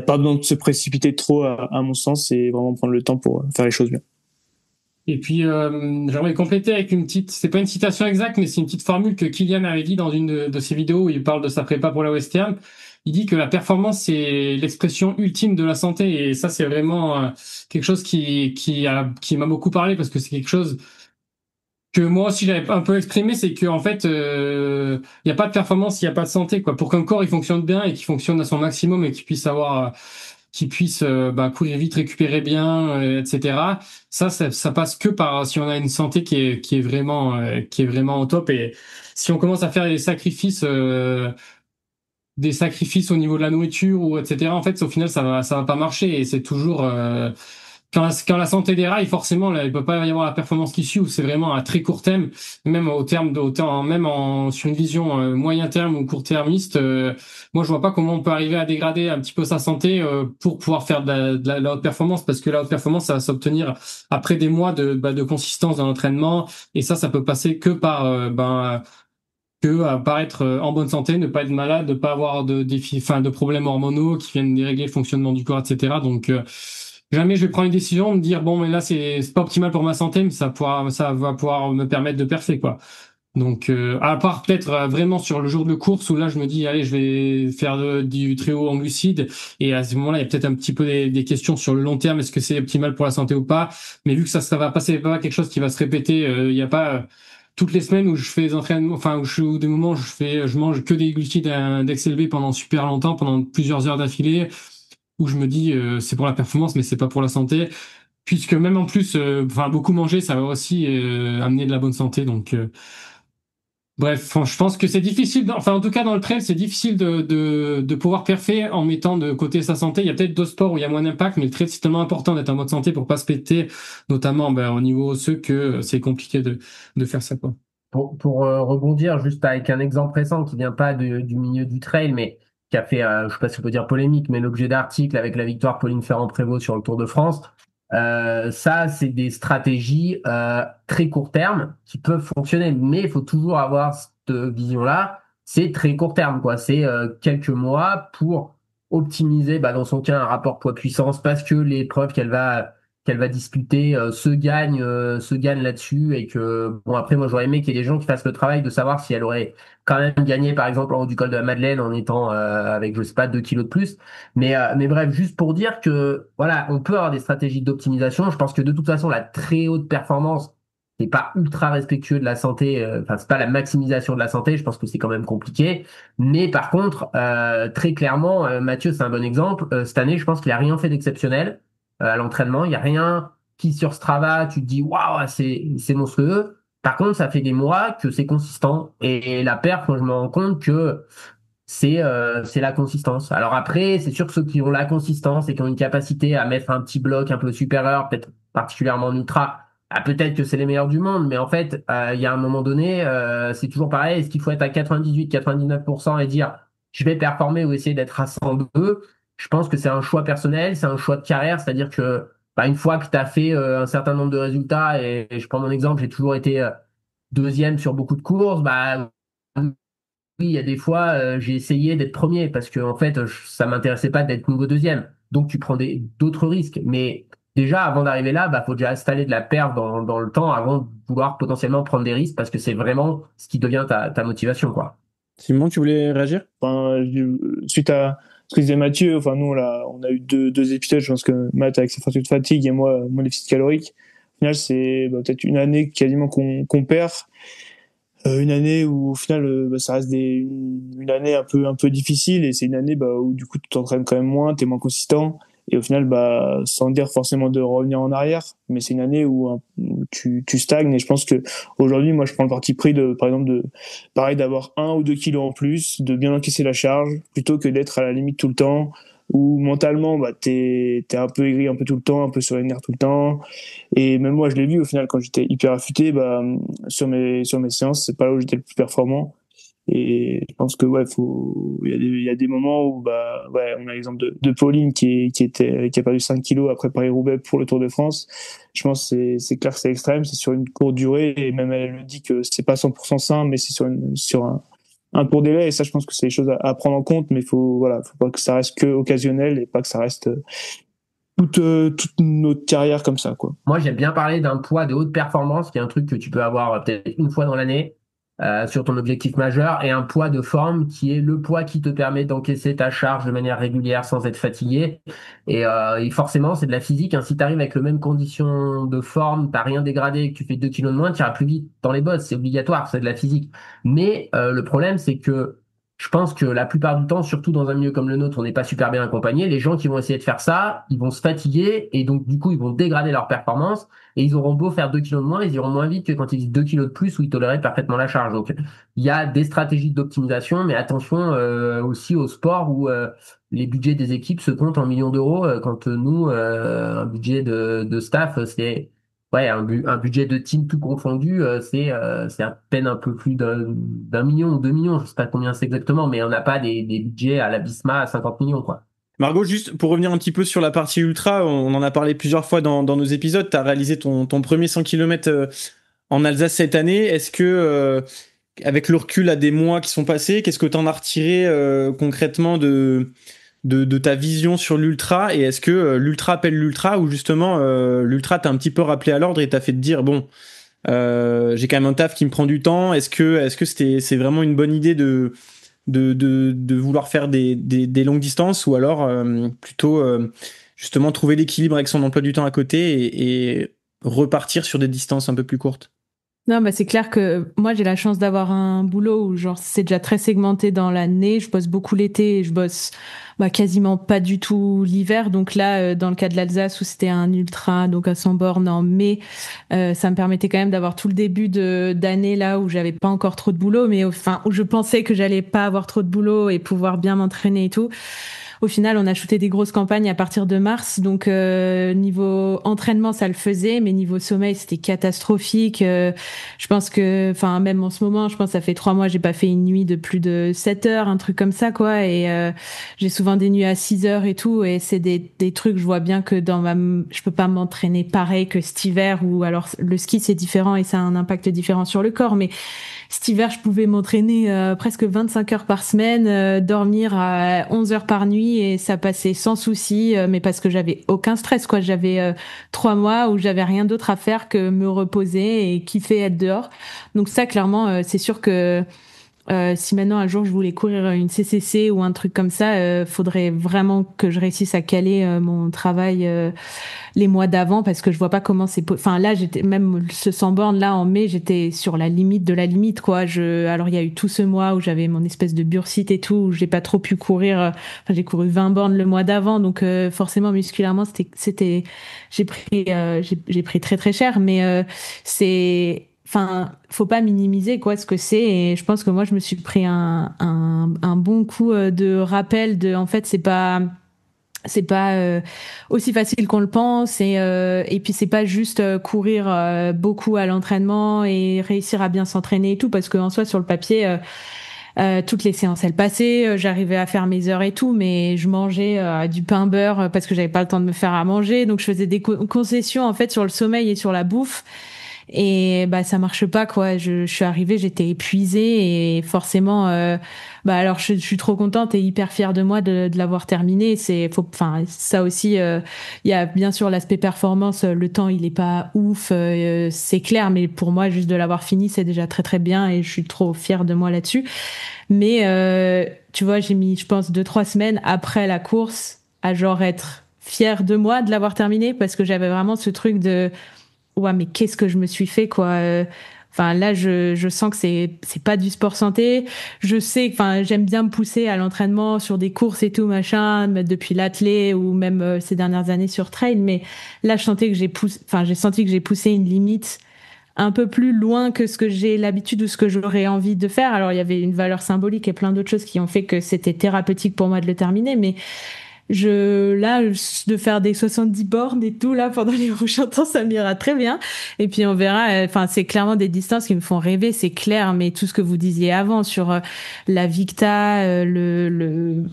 pas besoin de se précipiter trop à mon sens, et vraiment prendre le temps pour faire les choses bien. Et puis j'aimerais compléter avec c'est pas une citation exacte, mais c'est une petite formule que Kylian avait dit dans une de ses vidéos où il parle de sa prépa pour la Western. Il dit que la performance, c'est l'expression ultime de la santé. Et ça, c'est vraiment quelque chose qui m'a beaucoup parlé, parce que c'est quelque chose que moi aussi j'avais un peu exprimé. C'est que en fait, il n'y a pas de performance, il n'y a pas de santé, quoi. Pour qu'un corps il fonctionne bien et qu'il fonctionne à son maximum et qu'il puisse courir vite, récupérer bien, etc. Ça passe que par si on a une santé qui est vraiment au top. Et si on commence à faire des sacrifices au niveau de la nourriture ou etc., en fait, au final, ça va pas marcher. Et c'est toujours quand la santé déraille, forcément, là, il peut pas y avoir la performance qui suit, ou c'est vraiment à très court terme, même sur une vision moyen terme ou court-termiste. Moi, je vois pas comment on peut arriver à dégrader un petit peu sa santé pour pouvoir faire de la haute performance, parce que la haute performance, ça va s'obtenir après des mois de consistance dans l'entraînement, et ça peut passer que par que à paraître en bonne santé, ne pas être malade, ne pas avoir de problèmes hormonaux qui viennent dérégler le fonctionnement du corps, etc. Donc jamais je vais prendre une décision de me dire bon mais là c'est pas optimal pour ma santé, mais ça va pouvoir me permettre de percer quoi. Donc à part peut-être vraiment sur le jour de course où là je me dis allez je vais faire du très haut en glucides, et à ce moment-là il y a peut-être un petit peu des questions sur le long terme, est-ce que c'est optimal pour la santé ou pas, mais vu que ça va passer, pas quelque chose qui va se répéter, il y a pas toutes les semaines où je fais des entraînements, enfin où des moments où je mange que des glucides index élevé pendant super longtemps, pendant plusieurs heures d'affilée, où je me dis c'est pour la performance mais c'est pas pour la santé, puisque même en plus beaucoup manger ça va aussi amener de la bonne santé. Donc bref, je pense que c'est difficile, en tout cas dans le trail, c'est difficile de pouvoir perfer en mettant de côté sa santé. Il y a peut-être d'autres sports où il y a moins d'impact, mais le trail c'est tellement important d'être en mode santé pour pas se péter, notamment au niveau osseux, que c'est compliqué de faire ça quoi. Pour rebondir juste avec un exemple récent qui vient pas du milieu du trail, mais qui a fait, je sais pas si on peut dire polémique, mais l'objet d'article avec la victoire de Pauline Ferrand-Prévot sur le Tour de France. Ça, c'est des stratégies très court terme qui peuvent fonctionner, mais il faut toujours avoir cette vision-là. C'est très court terme, quoi. C'est quelques mois pour optimiser, dans son cas, un rapport poids-puissance, parce que l'épreuve qu'elle va disputer se gagne là-dessus, et que bon, après moi j'aurais aimé qu'il y ait des gens qui fassent le travail de savoir si elle aurait quand même gagné par exemple en haut du col de la Madeleine en étant avec je sais pas 2 kilos de plus, mais bref, juste pour dire que voilà, on peut avoir des stratégies d'optimisation. Je pense que de toute façon la très haute performance c'est pas ultra respectueux de la santé, enfin c'est pas la maximisation de la santé, je pense que c'est quand même compliqué, mais par contre très clairement Mathieu c'est un bon exemple. Cette année je pense qu'il a rien fait d'exceptionnel à l'entraînement. Il n'y a rien qui sur Strava, tu te dis waouh, c'est monstrueux. Par contre, ça fait des mois que c'est consistant. Et la perf, moi, je me rends compte que c'est la consistance. Alors après, c'est sûr que ceux qui ont la consistance et qui ont une capacité à mettre un petit bloc un peu supérieur, peut-être particulièrement en ultra, peut-être que c'est les meilleurs du monde. Mais en fait, il y a un moment donné, c'est toujours pareil. Est-ce qu'il faut être à 98, 99% et dire je vais performer ou essayer d'être à 102? Je pense que c'est un choix personnel, c'est un choix de carrière, c'est-à-dire que une fois que tu as fait un certain nombre de résultats, et je prends mon exemple, j'ai toujours été deuxième sur beaucoup de courses, oui, il y a des fois, j'ai essayé d'être premier parce que en fait, ça m'intéressait pas d'être nouveau deuxième. Donc tu prends d'autres risques. Mais déjà, avant d'arriver là, faut déjà installer de la perf dans le temps avant de vouloir potentiellement prendre des risques, parce que c'est vraiment ce qui devient ta motivation, quoi. Simon, tu voulais réagir? Suite à ce que disait Mathieu, nous on a eu deux épisodes. Je pense que Matt avec sa fracture de fatigue et moi mon déficit calorique. Au final, c'est peut-être une année quasiment qu'on perd. Une année où au final ça reste une année un peu difficile, et c'est une année où du coup tu t'entraînes quand même moins, t'es moins consistant, et au final sans dire forcément de revenir en arrière, mais c'est une année où tu stagnes. Et je pense que aujourd'hui moi je prends le parti pris par exemple d'avoir 1 ou 2 kilos en plus, de bien encaisser la charge plutôt que d'être à la limite tout le temps, où mentalement t'es un peu aigri un peu tout le temps, un peu sur les nerfs tout le temps. Et même moi je l'ai vu au final quand j'étais hyper affûté, sur mes séances c'est pas là où j'étais le plus performant. Et je pense que il y a des moments où on a l'exemple de Pauline qui a perdu 5 kilos après Paris-Roubaix pour le Tour de France. Je pense que c'est clair que c'est extrême, c'est sur une courte durée, et même elle le dit que c'est pas 100% sain, mais c'est sur un court délai. Et ça, je pense que c'est des choses à prendre en compte, mais faut pas que ça reste que occasionnel, et pas que ça reste toute notre carrière comme ça, quoi. Moi, j'aime bien parler d'un poids de haute performance, qui est un truc que tu peux avoir peut-être une fois dans l'année sur ton objectif majeur, et un poids de forme qui est le poids qui te permet d'encaisser ta charge de manière régulière sans être fatigué. Et forcément, c'est de la physique, hein. Si tu arrives avec le même condition de forme, t'as rien dégradé et que tu fais 2 kilos de moins, tu iras plus vite dans les bosses. C'est obligatoire, c'est de la physique. Mais le problème, c'est que je pense que la plupart du temps, surtout dans un milieu comme le nôtre, on n'est pas super bien accompagné. Les gens qui vont essayer de faire ça, ils vont se fatiguer, et donc du coup, ils vont dégrader leur performance, et ils auront beau faire 2 kilos de moins, ils iront moins vite que quand ils disent 2 kilos de plus où ils toléraient parfaitement la charge. Donc, il y a des stratégies d'optimisation, mais attention aussi au sport où les budgets des équipes se comptent en millions d'euros, quand nous, un budget de staff, c'est un budget de team tout confondu, c'est à peine un peu plus d'un million ou 2 millions, je sais pas combien c'est exactement, mais on n'a pas des budgets à la Bisma à 50 millions, quoi. Margot, juste pour revenir un petit peu sur la partie ultra, on en a parlé plusieurs fois dans nos épisodes. Tu as réalisé ton premier 100 km en Alsace cette année. Est-ce que avec le recul à des mois qui sont passés, qu'est-ce que tu en as retiré concrètement de ta vision sur l'ultra, et est-ce que l'ultra appelle l'ultra, ou justement l'ultra t'a un petit peu rappelé à l'ordre et t'a fait te dire bon, j'ai quand même un taf qui me prend du temps, est-ce que c'est vraiment une bonne idée de vouloir faire des longues distances, ou alors plutôt justement trouver l'équilibre avec son emploi du temps à côté et repartir sur des distances un peu plus courtes? Non, bah c'est clair que moi j'ai la chance d'avoir un boulot où genre c'est déjà très segmenté dans l'année. Je bosse beaucoup l'été et je bosse quasiment pas du tout l'hiver. Donc là, dans le cas de l'Alsace où c'était un ultra, donc à 100 bornes en mai, ça me permettait quand même d'avoir tout le début d'année là où j'avais pas encore trop de boulot, mais enfin où je pensais que j'allais pas avoir trop de boulot et pouvoir bien m'entraîner et tout. Au final, on a shooté des grosses campagnes à partir de mars, donc niveau entraînement, ça le faisait, mais niveau sommeil, c'était catastrophique. Je pense que, enfin, même en ce moment, je pense que ça fait 3 mois, j'ai pas fait une nuit de plus de 7 heures, un truc comme ça, quoi. Et j'ai souvent des nuits à 6 heures et tout, et c'est des trucs, je vois bien que je peux pas m'entraîner pareil que cet hiver, ou alors le ski c'est différent et ça a un impact différent sur le corps, mais cet hiver, je pouvais m'entraîner presque 25 heures par semaine, dormir à 11 heures par nuit, et ça passait sans souci, mais parce que j'avais aucun stress, quoi. J'avais 3 mois où j'avais rien d'autre à faire que me reposer et kiffer être dehors. Donc ça, clairement, c'est sûr que si maintenant un jour je voulais courir une CCC ou un truc comme ça, faudrait vraiment que je réussisse à caler mon travail les mois d'avant, parce que je vois pas comment enfin là, j'étais même ce 100 bornes là en mai, j'étais sur la limite de la limite, quoi. Alors il y a eu tout ce mois où j'avais mon espèce de bursite et tout, où j'ai pas trop pu courir. Enfin, j'ai couru 20 bornes le mois d'avant, donc forcément musculairement j'ai pris très très cher, mais enfin, faut pas minimiser quoi ce que c'est, et je pense que moi je me suis pris un bon coup de rappel en fait c'est pas aussi facile qu'on le pense, et puis c'est pas juste courir beaucoup à l'entraînement et réussir à bien s'entraîner et tout, parce qu'en soi sur le papier toutes les séances elles passaient, j'arrivais à faire mes heures et tout, mais je mangeais du pain beurre parce que j'avais pas le temps de me faire à manger, donc je faisais des concessions en fait sur le sommeil et sur la bouffe. Et ça marche pas, quoi. Je suis arrivée, j'étais épuisée, et forcément alors je suis trop contente et hyper fière de moi de l'avoir terminé. Enfin ça aussi, il y a bien sûr l'aspect performance, le temps il est pas ouf, c'est clair, mais pour moi juste de l'avoir fini c'est déjà très très bien, et je suis trop fière de moi là-dessus. Mais tu vois, j'ai mis je pense 2-3 semaines après la course à genre être fière de moi de l'avoir terminé, parce que j'avais vraiment ce truc de ouais, mais qu'est-ce que je me suis fait, quoi. Enfin là, je sens que c'est pas du sport santé. Je sais, enfin j'aime bien me pousser à l'entraînement sur des courses et tout machin, depuis l'athlé ou même ces dernières années sur trail. Mais là, j'ai senti que j'ai poussé une limite un peu plus loin que ce que j'ai l'habitude ou ce que j'aurais envie de faire. Alors il y avait une valeur symbolique et plein d'autres choses qui ont fait que c'était thérapeutique pour moi de le terminer, mais de faire des 70 bornes et tout, là, pendant les prochains temps, ça m'ira très bien. Et puis, on verra. Enfin, c'est clairement des distances qui me font rêver, c'est clair. Mais tout ce que vous disiez avant sur la Victa,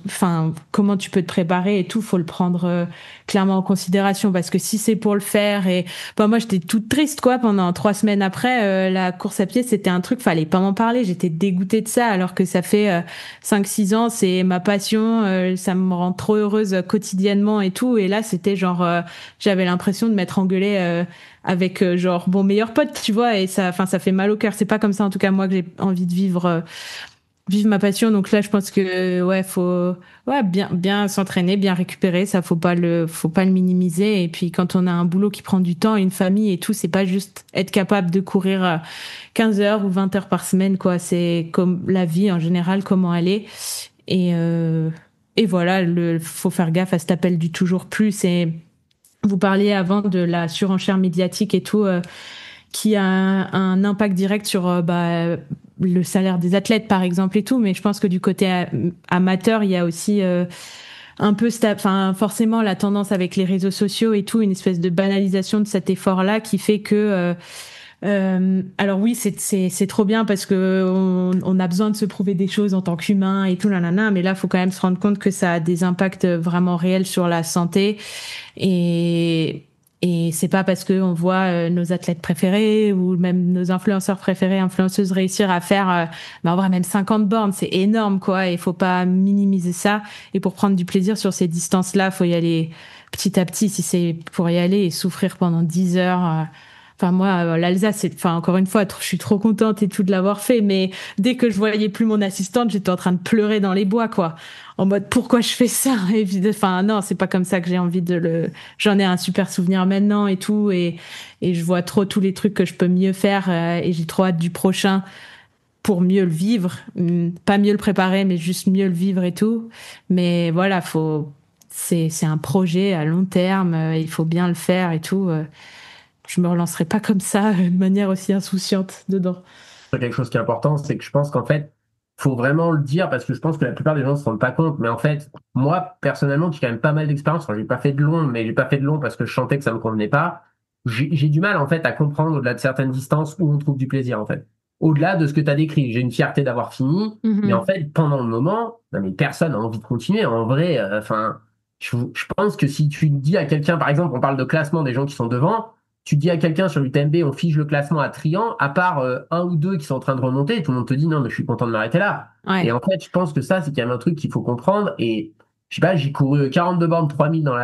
enfin, comment tu peux te préparer et tout, faut le prendre clairement en considération, parce que si c'est pour le faire, et moi, j'étais toute triste, quoi, pendant 3 semaines après, la course à pied, c'était un truc, fallait pas m'en parler. J'étais dégoûtée de ça, alors que ça fait 5-6 ans, c'est ma passion, ça me rend trop heureuse quotidiennement et tout, et là c'était genre j'avais l'impression de m'être engueulée avec genre mon meilleur pote, tu vois, et ça fait mal au cœur. C'est pas comme ça en tout cas moi que j'ai envie de vivre ma passion. Donc là je pense que faut bien s'entraîner, bien récupérer, ça faut pas le minimiser. Et puis quand on a un boulot qui prend du temps, une famille et tout, c'est pas juste être capable de courir 15 heures ou 20 heures par semaine, quoi. C'est comme la vie en général, comment elle est. Et voilà, faut faire gaffe à cet appel du toujours plus. Et vous parliez avant de la surenchère médiatique et tout, qui a un impact direct sur le salaire des athlètes, par exemple, et tout. Mais je pense que du côté amateur, il y a aussi un peu, forcément, la tendance avec les réseaux sociaux et tout, une espèce de banalisation de cet effort-là qui fait que alors oui, c'est trop bien parce que on a besoin de se prouver des choses en tant qu'humain et tout, nanana, mais là, faut quand même se rendre compte que ça a des impacts vraiment réels sur la santé, et Et c'est pas parce que on voit nos athlètes préférés ou même nos influenceurs préférés, influenceuses réussir à faire, en vrai même 50 bornes, c'est énorme quoi. Il faut pas minimiser ça. Et pour prendre du plaisir sur ces distances-là, faut y aller petit à petit. Si c'est pour y aller et souffrir pendant 10 heures. Enfin moi, l'Alsace, encore une fois, je suis trop contente et tout de l'avoir fait. Mais dès que je voyais plus mon assistante, j'étais en train de pleurer dans les bois quoi. En mode pourquoi je fais ça, enfin non, c'est pas comme ça que j'ai envie j'en ai un super souvenir maintenant et tout, et je vois trop tous les trucs que je peux mieux faire, et j'ai trop hâte du prochain pour mieux le vivre, pas mieux le préparer mais juste mieux le vivre et tout. Mais voilà, c'est un projet à long terme, il faut bien le faire et tout. Je me relancerai pas comme ça de manière aussi insouciante dedans. Quelque chose qui est important, c'est que je pense qu'en fait, faut vraiment le dire parce que je pense que la plupart des gens se rendent pas compte. Mais en fait, moi, personnellement, j'ai quand même pas mal d'expérience. Enfin, j'ai pas fait de long, mais j'ai pas fait de long parce que je sentais que ça me convenait pas. J'ai du mal, en fait, à comprendre au-delà de certaines distances où on trouve du plaisir, en fait. Au-delà de ce que tu as décrit. J'ai une fierté d'avoir fini. Mais en fait, pendant le moment, non, mais personne n'a envie de continuer. En vrai, je pense que si tu dis à quelqu'un, par exemple, on parle de classement des gens qui sont devant, tu dis à quelqu'un sur l'UTMB, on fige le classement à Trian, à part un ou deux qui sont en train de remonter, et tout le monde te dit non, mais je suis content de m'arrêter là. Ouais. Et en fait, je pense que ça, c'est quand même un truc qu'il faut comprendre. Et je sais pas, j'ai couru 42 bornes 3000 dans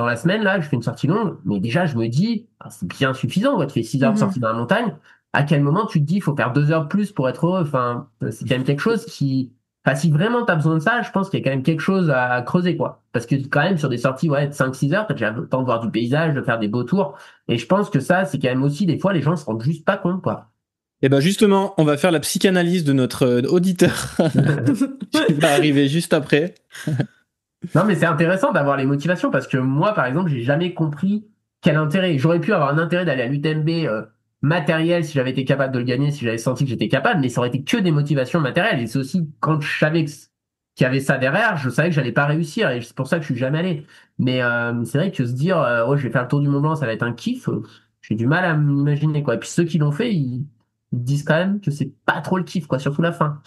la semaine, là, je fais une sortie longue, mais déjà, je me dis, c'est bien suffisant, quoi. Tu fais 6 heures de sortie dans la montagne. À quel moment tu te dis, il faut faire 2 heures de plus pour être heureux? Enfin, c'est quand même quelque chose qui, enfin, si vraiment t'as besoin de ça, je pense qu'il y a quand même quelque chose à creuser, quoi. Parce que quand même, sur des sorties, ouais, de 5-6 heures, t'as déjà le temps de voir du paysage, de faire des beaux tours. Et je pense que ça, c'est quand même aussi, des fois, les gens se rendent juste pas compte, quoi. Et ben justement, on va faire la psychanalyse de notre auditeur qui va arriver juste après. Non, mais c'est intéressant d'avoir les motivations parce que moi, par exemple, j'ai jamais compris quel intérêt. J'aurais pu avoir un intérêt d'aller à l'UTMB matériel si j'avais été capable de le gagner, si j'avais senti que j'étais capable, mais ça aurait été que des motivations matérielles. Et c'est aussi quand je savais qu'il y avait ça derrière, je savais que j'allais pas réussir et c'est pour ça que je suis jamais allé. Mais c'est vrai que se dire, oh, je vais faire le tour du Mont Blanc, ça va être un kiff, j'ai du mal à m'imaginer, quoi. Et puis ceux qui l'ont fait, ils disent quand même que c'est pas trop le kiff, quoi, surtout la fin.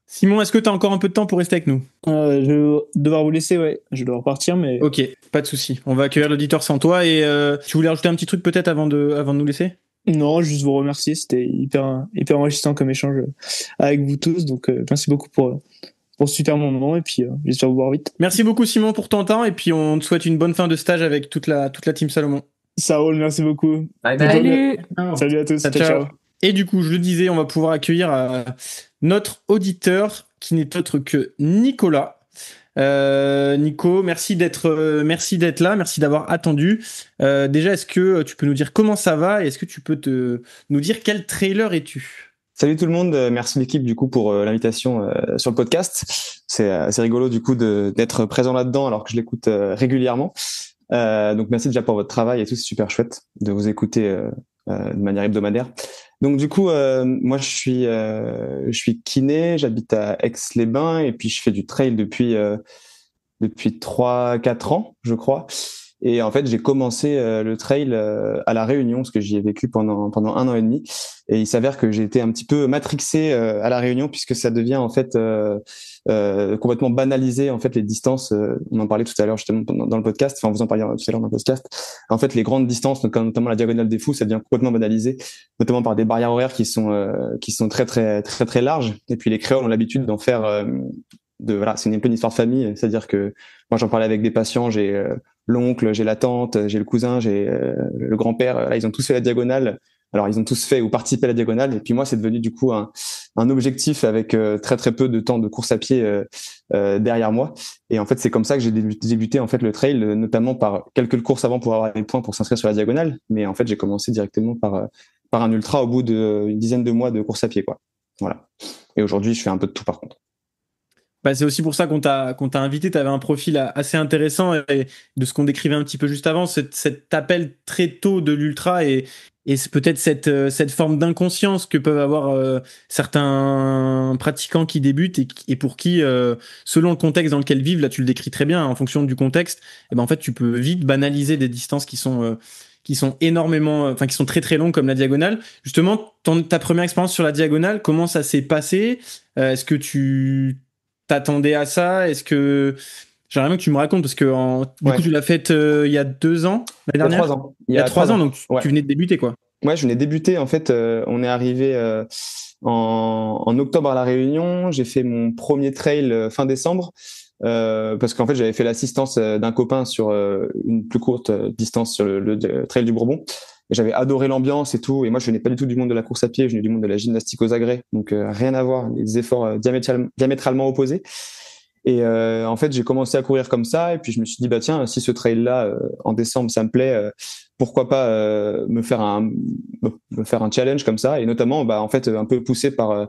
Simon, est-ce que tu as encore un peu de temps pour rester avec nous? Je vais devoir vous laisser, ouais. Je dois repartir, mais. Ok, pas de souci. On va accueillir l'auditeur sans toi. Et tu voulais rajouter un petit truc peut-être avant de nous laisser? Non, juste vous remercier. C'était hyper enrichissant comme échange avec vous tous. Donc, merci beaucoup pour ce super moment. Et puis, j'espère vous voir vite. Merci beaucoup, Simon, pour ton temps. Et puis, on te souhaite une bonne fin de stage avec toute la team Salomon. Ça roule, merci beaucoup. Bye, Salut! Salut à tous. Ciao. Et du coup, je le disais, on va pouvoir accueillir notre auditeur qui n'est autre que Nicolas. Nico, merci d'être là, merci d'avoir attendu. Déjà, est-ce que tu peux nous dire comment ça va et est-ce que tu peux nous dire quel trailer es-tu? Salut tout le monde, merci l'équipe du coup pour l'invitation sur le podcast. C'est rigolo du coup d'être présent là-dedans alors que je l'écoute régulièrement. Donc merci déjà pour votre travail et tout, c'est super chouette de vous écouter de manière hebdomadaire. Donc du coup, moi je suis kiné, j'habite à Aix-les-Bains et puis je fais du trail depuis 3-4 ans, je crois. Et en fait, j'ai commencé le trail à La Réunion parce que j'y ai vécu pendant 1 an et demi. Et il s'avère que j'ai été un petit peu matrixé à La Réunion puisque ça devient en fait complètement banalisé en fait les distances. On en parlait tout à l'heure justement dans le podcast. Enfin, vous en parliez tout à l'heure dans le podcast. En fait, les grandes distances, notamment la diagonale des fous, ça devient complètement banalisé, notamment par des barrières horaires qui sont très très très très larges. Et puis les créoles ont l'habitude d'en faire voilà, c'est un peu une histoire de famille. C'est-à-dire que moi, j'en parlais avec des patients. J'ai l'oncle, j'ai la tante, j'ai le cousin, j'ai le grand-père. Là, ils ont tous fait la diagonale. Alors, ils ont tous fait ou participé à la diagonale. Et puis moi, c'est devenu du coup un objectif avec très très peu de temps de course à pied derrière moi. Et en fait, c'est comme ça que j'ai débuté en fait le trail, notamment par quelques courses avant pour avoir les points pour s'inscrire sur la diagonale. Mais en fait, j'ai commencé directement par un ultra au bout d'une dizaine de mois de course à pied, quoi. Voilà. Et aujourd'hui, je fais un peu de tout par contre. Bah, c'est aussi pour ça qu'on t'a invité. Tu avais un profil assez intéressant et de ce qu'on décrivait un petit peu juste avant, cet appel très tôt de l'ultra et c'est peut-être cette forme d'inconscience que peuvent avoir certains pratiquants qui débutent et pour qui, selon le contexte dans lequel ils vivent, là tu le décris très bien, en fonction du contexte, et ben en fait tu peux vite banaliser des distances qui sont énormément, enfin qui sont très très longues comme la diagonale. Justement, ta première expérience sur la diagonale, comment ça s'est passé? Est-ce que tu t'attendais à ça? Est-ce que J'aimerais bien que tu me racontes parce que du Ouais. coup tu l'as faite il y a 2 ans, Il y l'année a dernière. 3 ans. Il y a 3 ans, donc Ouais. tu venais de débuter quoi. Ouais, je venais débuter. En fait, on est arrivé en octobre à La Réunion. J'ai fait mon premier trail fin décembre parce qu'en fait, j'avais fait l'assistance d'un copain sur une plus courte distance sur le trail du Bourbon. Et j'avais adoré l'ambiance et tout. Et moi, je venais pas du tout du monde de la course à pied. Je venais du monde de la gymnastique aux agrès. Donc, rien à voir. Les efforts diamétralement opposés. Et en fait, j'ai commencé à courir comme ça, et puis je me suis dit bah tiens, si ce trail-là en décembre ça me plaît, pourquoi pas me faire un challenge comme ça, et notamment bah en fait un peu poussé par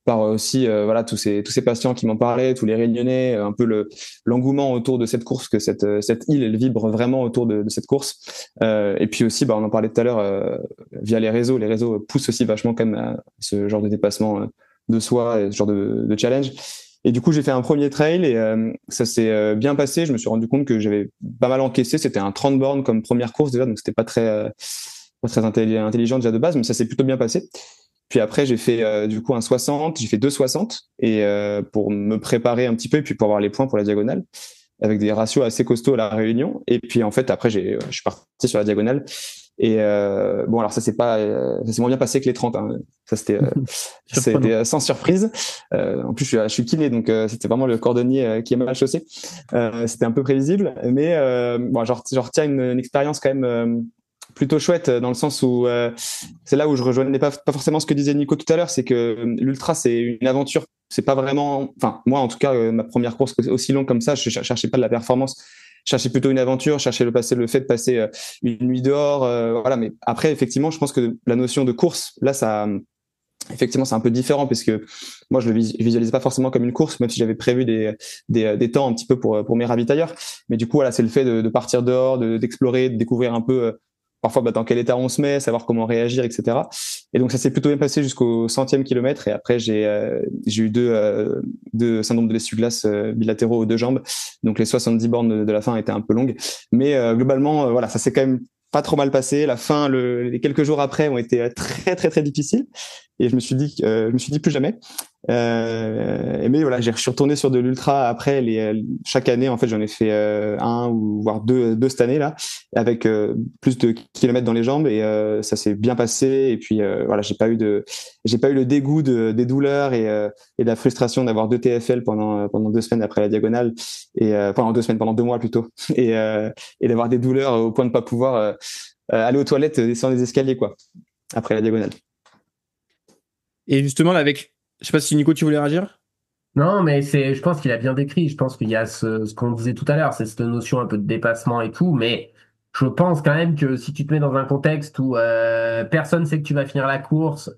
aussi voilà tous ces patients qui m'en parlaient, tous les Réunionnais, un peu l'engouement autour de cette course, que cette île elle vibre vraiment autour de cette course, et puis aussi bah on en parlait tout à l'heure via les réseaux poussent aussi vachement quand même à ce genre de dépassement de soi, et ce genre de challenge. Et du coup, j'ai fait un premier trail et ça s'est bien passé. Je me suis rendu compte que j'avais pas mal encaissé. C'était un 30 bornes comme première course déjà, donc c'était pas très intelligent déjà de base, mais ça s'est plutôt bien passé. Puis après, j'ai fait du coup un 60, j'ai fait 2,60 et pour me préparer un petit peu et puis pour avoir les points pour la diagonale avec des ratios assez costauds à La Réunion. Et puis en fait, après, je suis parti sur la diagonale. Et bon, alors ça s'est moins bien passé que les 30. Hein. Ça c'était sans surprise. En plus, je suis kiné, donc c'était vraiment le cordonnier qui est mal chaussé. C'était un peu prévisible, mais bon, j'en retiens une expérience quand même plutôt chouette dans le sens où c'est là où je rejoignais pas forcément ce que disait Nico tout à l'heure, c'est que l'ultra c'est une aventure. C'est pas vraiment, enfin moi en tout cas ma première course aussi longue comme ça, je cherchais pas de la performance. Je cherchais plutôt une aventure, je cherchais le fait de passer une nuit dehors, voilà. Mais après, effectivement, je pense que la notion de course, là, effectivement, c'est un peu différent parce que moi, je le visualisais pas forcément comme une course, même si j'avais prévu des temps un petit peu pour mes ravitailleurs. Mais du coup, voilà, c'est le fait de partir dehors, d'explorer, de découvrir un peu parfois dans quel état on se met, savoir comment réagir, etc. Et donc ça s'est plutôt bien passé jusqu'au 100e kilomètre. Et après j'ai eu deux syndromes de l'essuie-glace bilatéraux aux deux jambes. Donc les 70 bornes de la fin étaient un peu longues, mais globalement voilà, ça s'est quand même pas trop mal passé. La fin, les quelques jours après ont été très très très difficiles. Et je me suis dit plus jamais. Mais voilà, je suis retourné sur de l'ultra après. Chaque année, en fait, j'en ai fait un ou voire deux cette année là, avec plus de kilomètres dans les jambes, et ça s'est bien passé. Et puis voilà, j'ai pas eu le dégoût des douleurs et de la frustration d'avoir 2 TFL pendant 2 semaines après la diagonale, et pendant 2 semaines, pendant 2 mois plutôt, et d'avoir des douleurs au point de pas pouvoir aller aux toilettes, descendre les escaliers quoi après la diagonale. Et justement, là, je sais pas si Nico, tu voulais réagir? Non, mais je pense qu'il a bien décrit. Je pense qu'il y a ce qu'on disait tout à l'heure, c'est cette notion un peu de dépassement et tout. Mais je pense quand même que si tu te mets dans un contexte où personne sait que tu vas finir la course,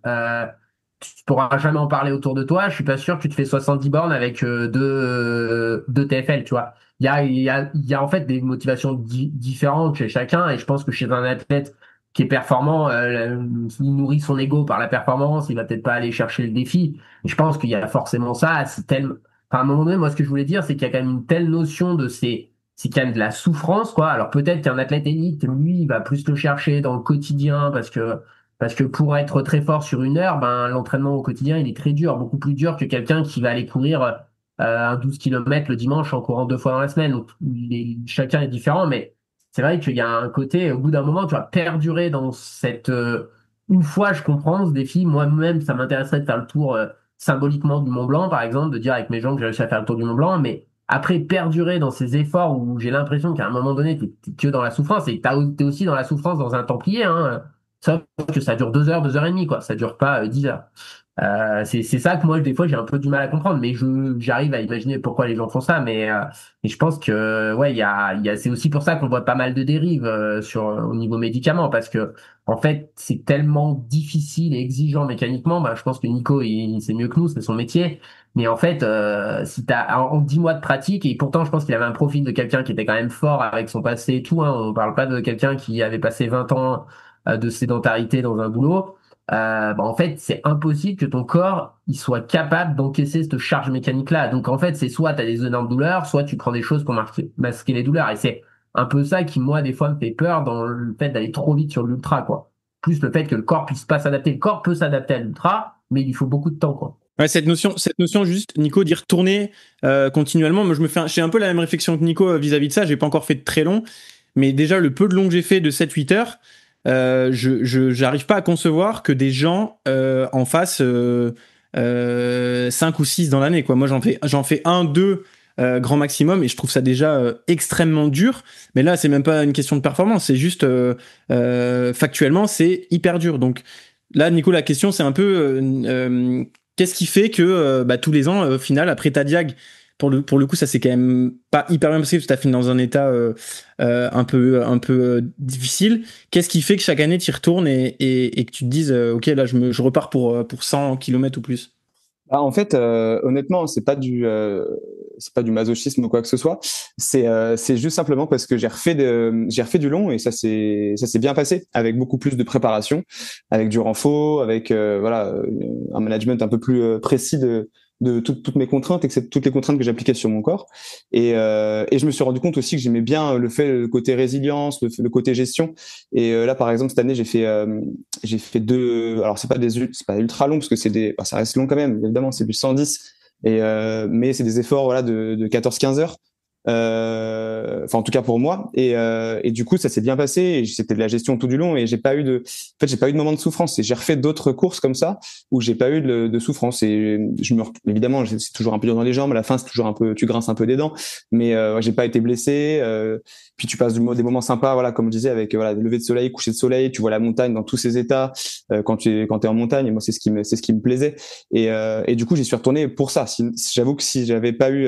tu pourras jamais en parler autour de toi. Je suis pas sûr que tu te fais 70 bornes avec deux TFL, tu vois. Il y a en fait des motivations différentes chez chacun, et je pense que chez un athlète qui est performant, il nourrit son ego par la performance, il va peut-être pas aller chercher le défi. Je pense qu'il y a forcément ça. Enfin, à un moment donné, moi, ce que je voulais dire, c'est qu'il y a quand même une telle notion c'est quand même de la souffrance, quoi. Alors peut-être qu'un athlète élite, lui, il va plus le chercher dans le quotidien parce que pour être très fort sur une heure, ben, l'entraînement au quotidien, il est très dur, beaucoup plus dur que quelqu'un qui va aller courir un 12 km le dimanche en courant 2 fois dans la semaine. Donc, chacun est différent, mais c'est vrai qu'il y a un côté, au bout d'un moment, tu vas perdurer dans une fois, je comprends ce défi. Moi-même, ça m'intéresserait de faire le tour symboliquement du Mont Blanc, par exemple, de dire avec mes jambes que j'ai réussi à faire le tour du Mont Blanc, mais après, perdurer dans ces efforts où j'ai l'impression qu'à un moment donné, t'es que dans la souffrance, et t'es aussi dans la souffrance dans un Templier, hein. Sauf que ça dure 2 heures, 2 heures et demie, quoi. Ça dure pas 10 heures. C'est ça que moi, des fois, j'ai un peu du mal à comprendre, mais j'arrive à imaginer pourquoi les gens font ça. Mais je pense que, ouais, c'est aussi pour ça qu'on voit pas mal de dérives au niveau médicaments, parce que, en fait, c'est tellement difficile et exigeant mécaniquement. Bah, je pense que Nico, il sait mieux que nous, c'est son métier. Mais en fait, si t'as en 10 mois de pratique, et pourtant, je pense qu'il avait un profil de quelqu'un qui était quand même fort avec son passé et tout, hein. On parle pas de quelqu'un qui avait passé 20 ans de sédentarité dans un boulot. Bah en fait, c'est impossible que ton corps il soit capable d'encaisser cette charge mécanique-là. Donc en fait, c'est soit tu as des énormes douleurs, soit tu prends des choses pour masquer les douleurs. Et c'est un peu ça qui, moi, des fois, me fait peur dans le fait d'aller trop vite sur l'ultra, quoi. Plus le fait que le corps puisse pas s'adapter. Le corps peut s'adapter à l'ultra, mais il lui faut beaucoup de temps, quoi. Ouais, cette notion juste, Nico, d'y retourner continuellement. Moi, j'ai un peu la même réflexion que Nico vis-à-vis de ça. J'ai pas encore fait de très long, mais déjà le peu de long que j'ai fait de 7-8 heures, j'arrive pas à concevoir que des gens en fassent 5 ou 6 dans l'année, quoi. Moi, j'en fais 1, 2 grand maximum, et je trouve ça déjà extrêmement dur. Mais là, c'est même pas une question de performance, c'est juste factuellement, c'est hyper dur. Donc là, Nico, la question, c'est un peu qu'est-ce qui fait que tous les ans, au final, après ta diag, pour le coup, ça c'est quand même pas hyper bien passé parce que t'as fini dans un état un peu difficile. Qu'est-ce qui fait que chaque année tu y retournes et que tu te dises ok, là je repars pour 100 km ou plus? En fait, honnêtement, c'est pas du masochisme ou quoi que ce soit. C'est juste simplement parce que j'ai refait du long et ça s'est bien passé avec beaucoup plus de préparation, avec du renfort, avec un management un peu plus précis de toutes mes contraintes, et toutes les contraintes que j'appliquais sur mon corps. Et je me suis rendu compte aussi que j'aimais bien le côté résilience, le côté gestion. Et là, par exemple, cette année, j'ai fait 2. Alors c'est pas ultra long parce que ça reste long quand même. Évidemment, c'est du 110. Mais c'est des efforts de 14-15 heures. Enfin en tout cas pour moi, et du coup ça s'est bien passé et c'était de la gestion tout du long et j'ai pas eu de moment de souffrance, et j'ai refait d'autres courses comme ça où j'ai pas eu de souffrance, et évidemment c'est toujours un peu dur dans les jambes, à la fin c'est toujours un peu, tu grinces un peu des dents, mais j'ai pas été blessé, puis tu passes des moments sympas, comme je disais, avec lever de soleil, coucher de soleil, tu vois la montagne dans tous ses états quand t'es en montagne, et moi c'est ce qui me plaisait, et du coup j'y suis retourné pour ça. J'avoue que si j'avais pas eu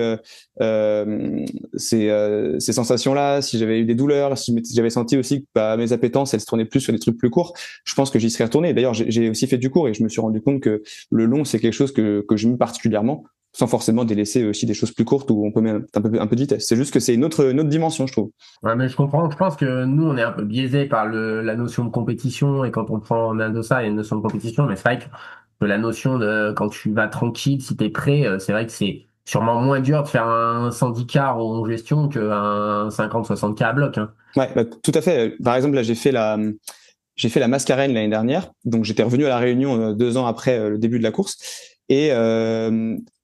ces sensations-là, si j'avais eu des douleurs, si j'avais senti aussi que mes appétences elles se tournaient plus sur des trucs plus courts, je pense que j'y serais retourné. D'ailleurs, j'ai aussi fait du court et je me suis rendu compte que le long c'est quelque chose que j'aime particulièrement, sans forcément délaisser aussi des choses plus courtes où on peut mettre un peu de vitesse. C'est juste que c'est une autre dimension, je trouve. Ouais, mais je comprends. Je pense que nous, on est un peu biaisé par la notion de compétition, et quand on prend en de ça, il y a une notion de compétition, mais c'est vrai que la notion de quand tu vas tranquille, si t'es prêt, c'est vrai que c'est sûrement moins dur de faire un 110 car en gestion qu'un 50-60 car à bloc, hein. Ouais, tout à fait. Par exemple, là, j'ai fait la Mascarène l'année dernière, donc j'étais revenu à la Réunion 2 ans après le début de la course, et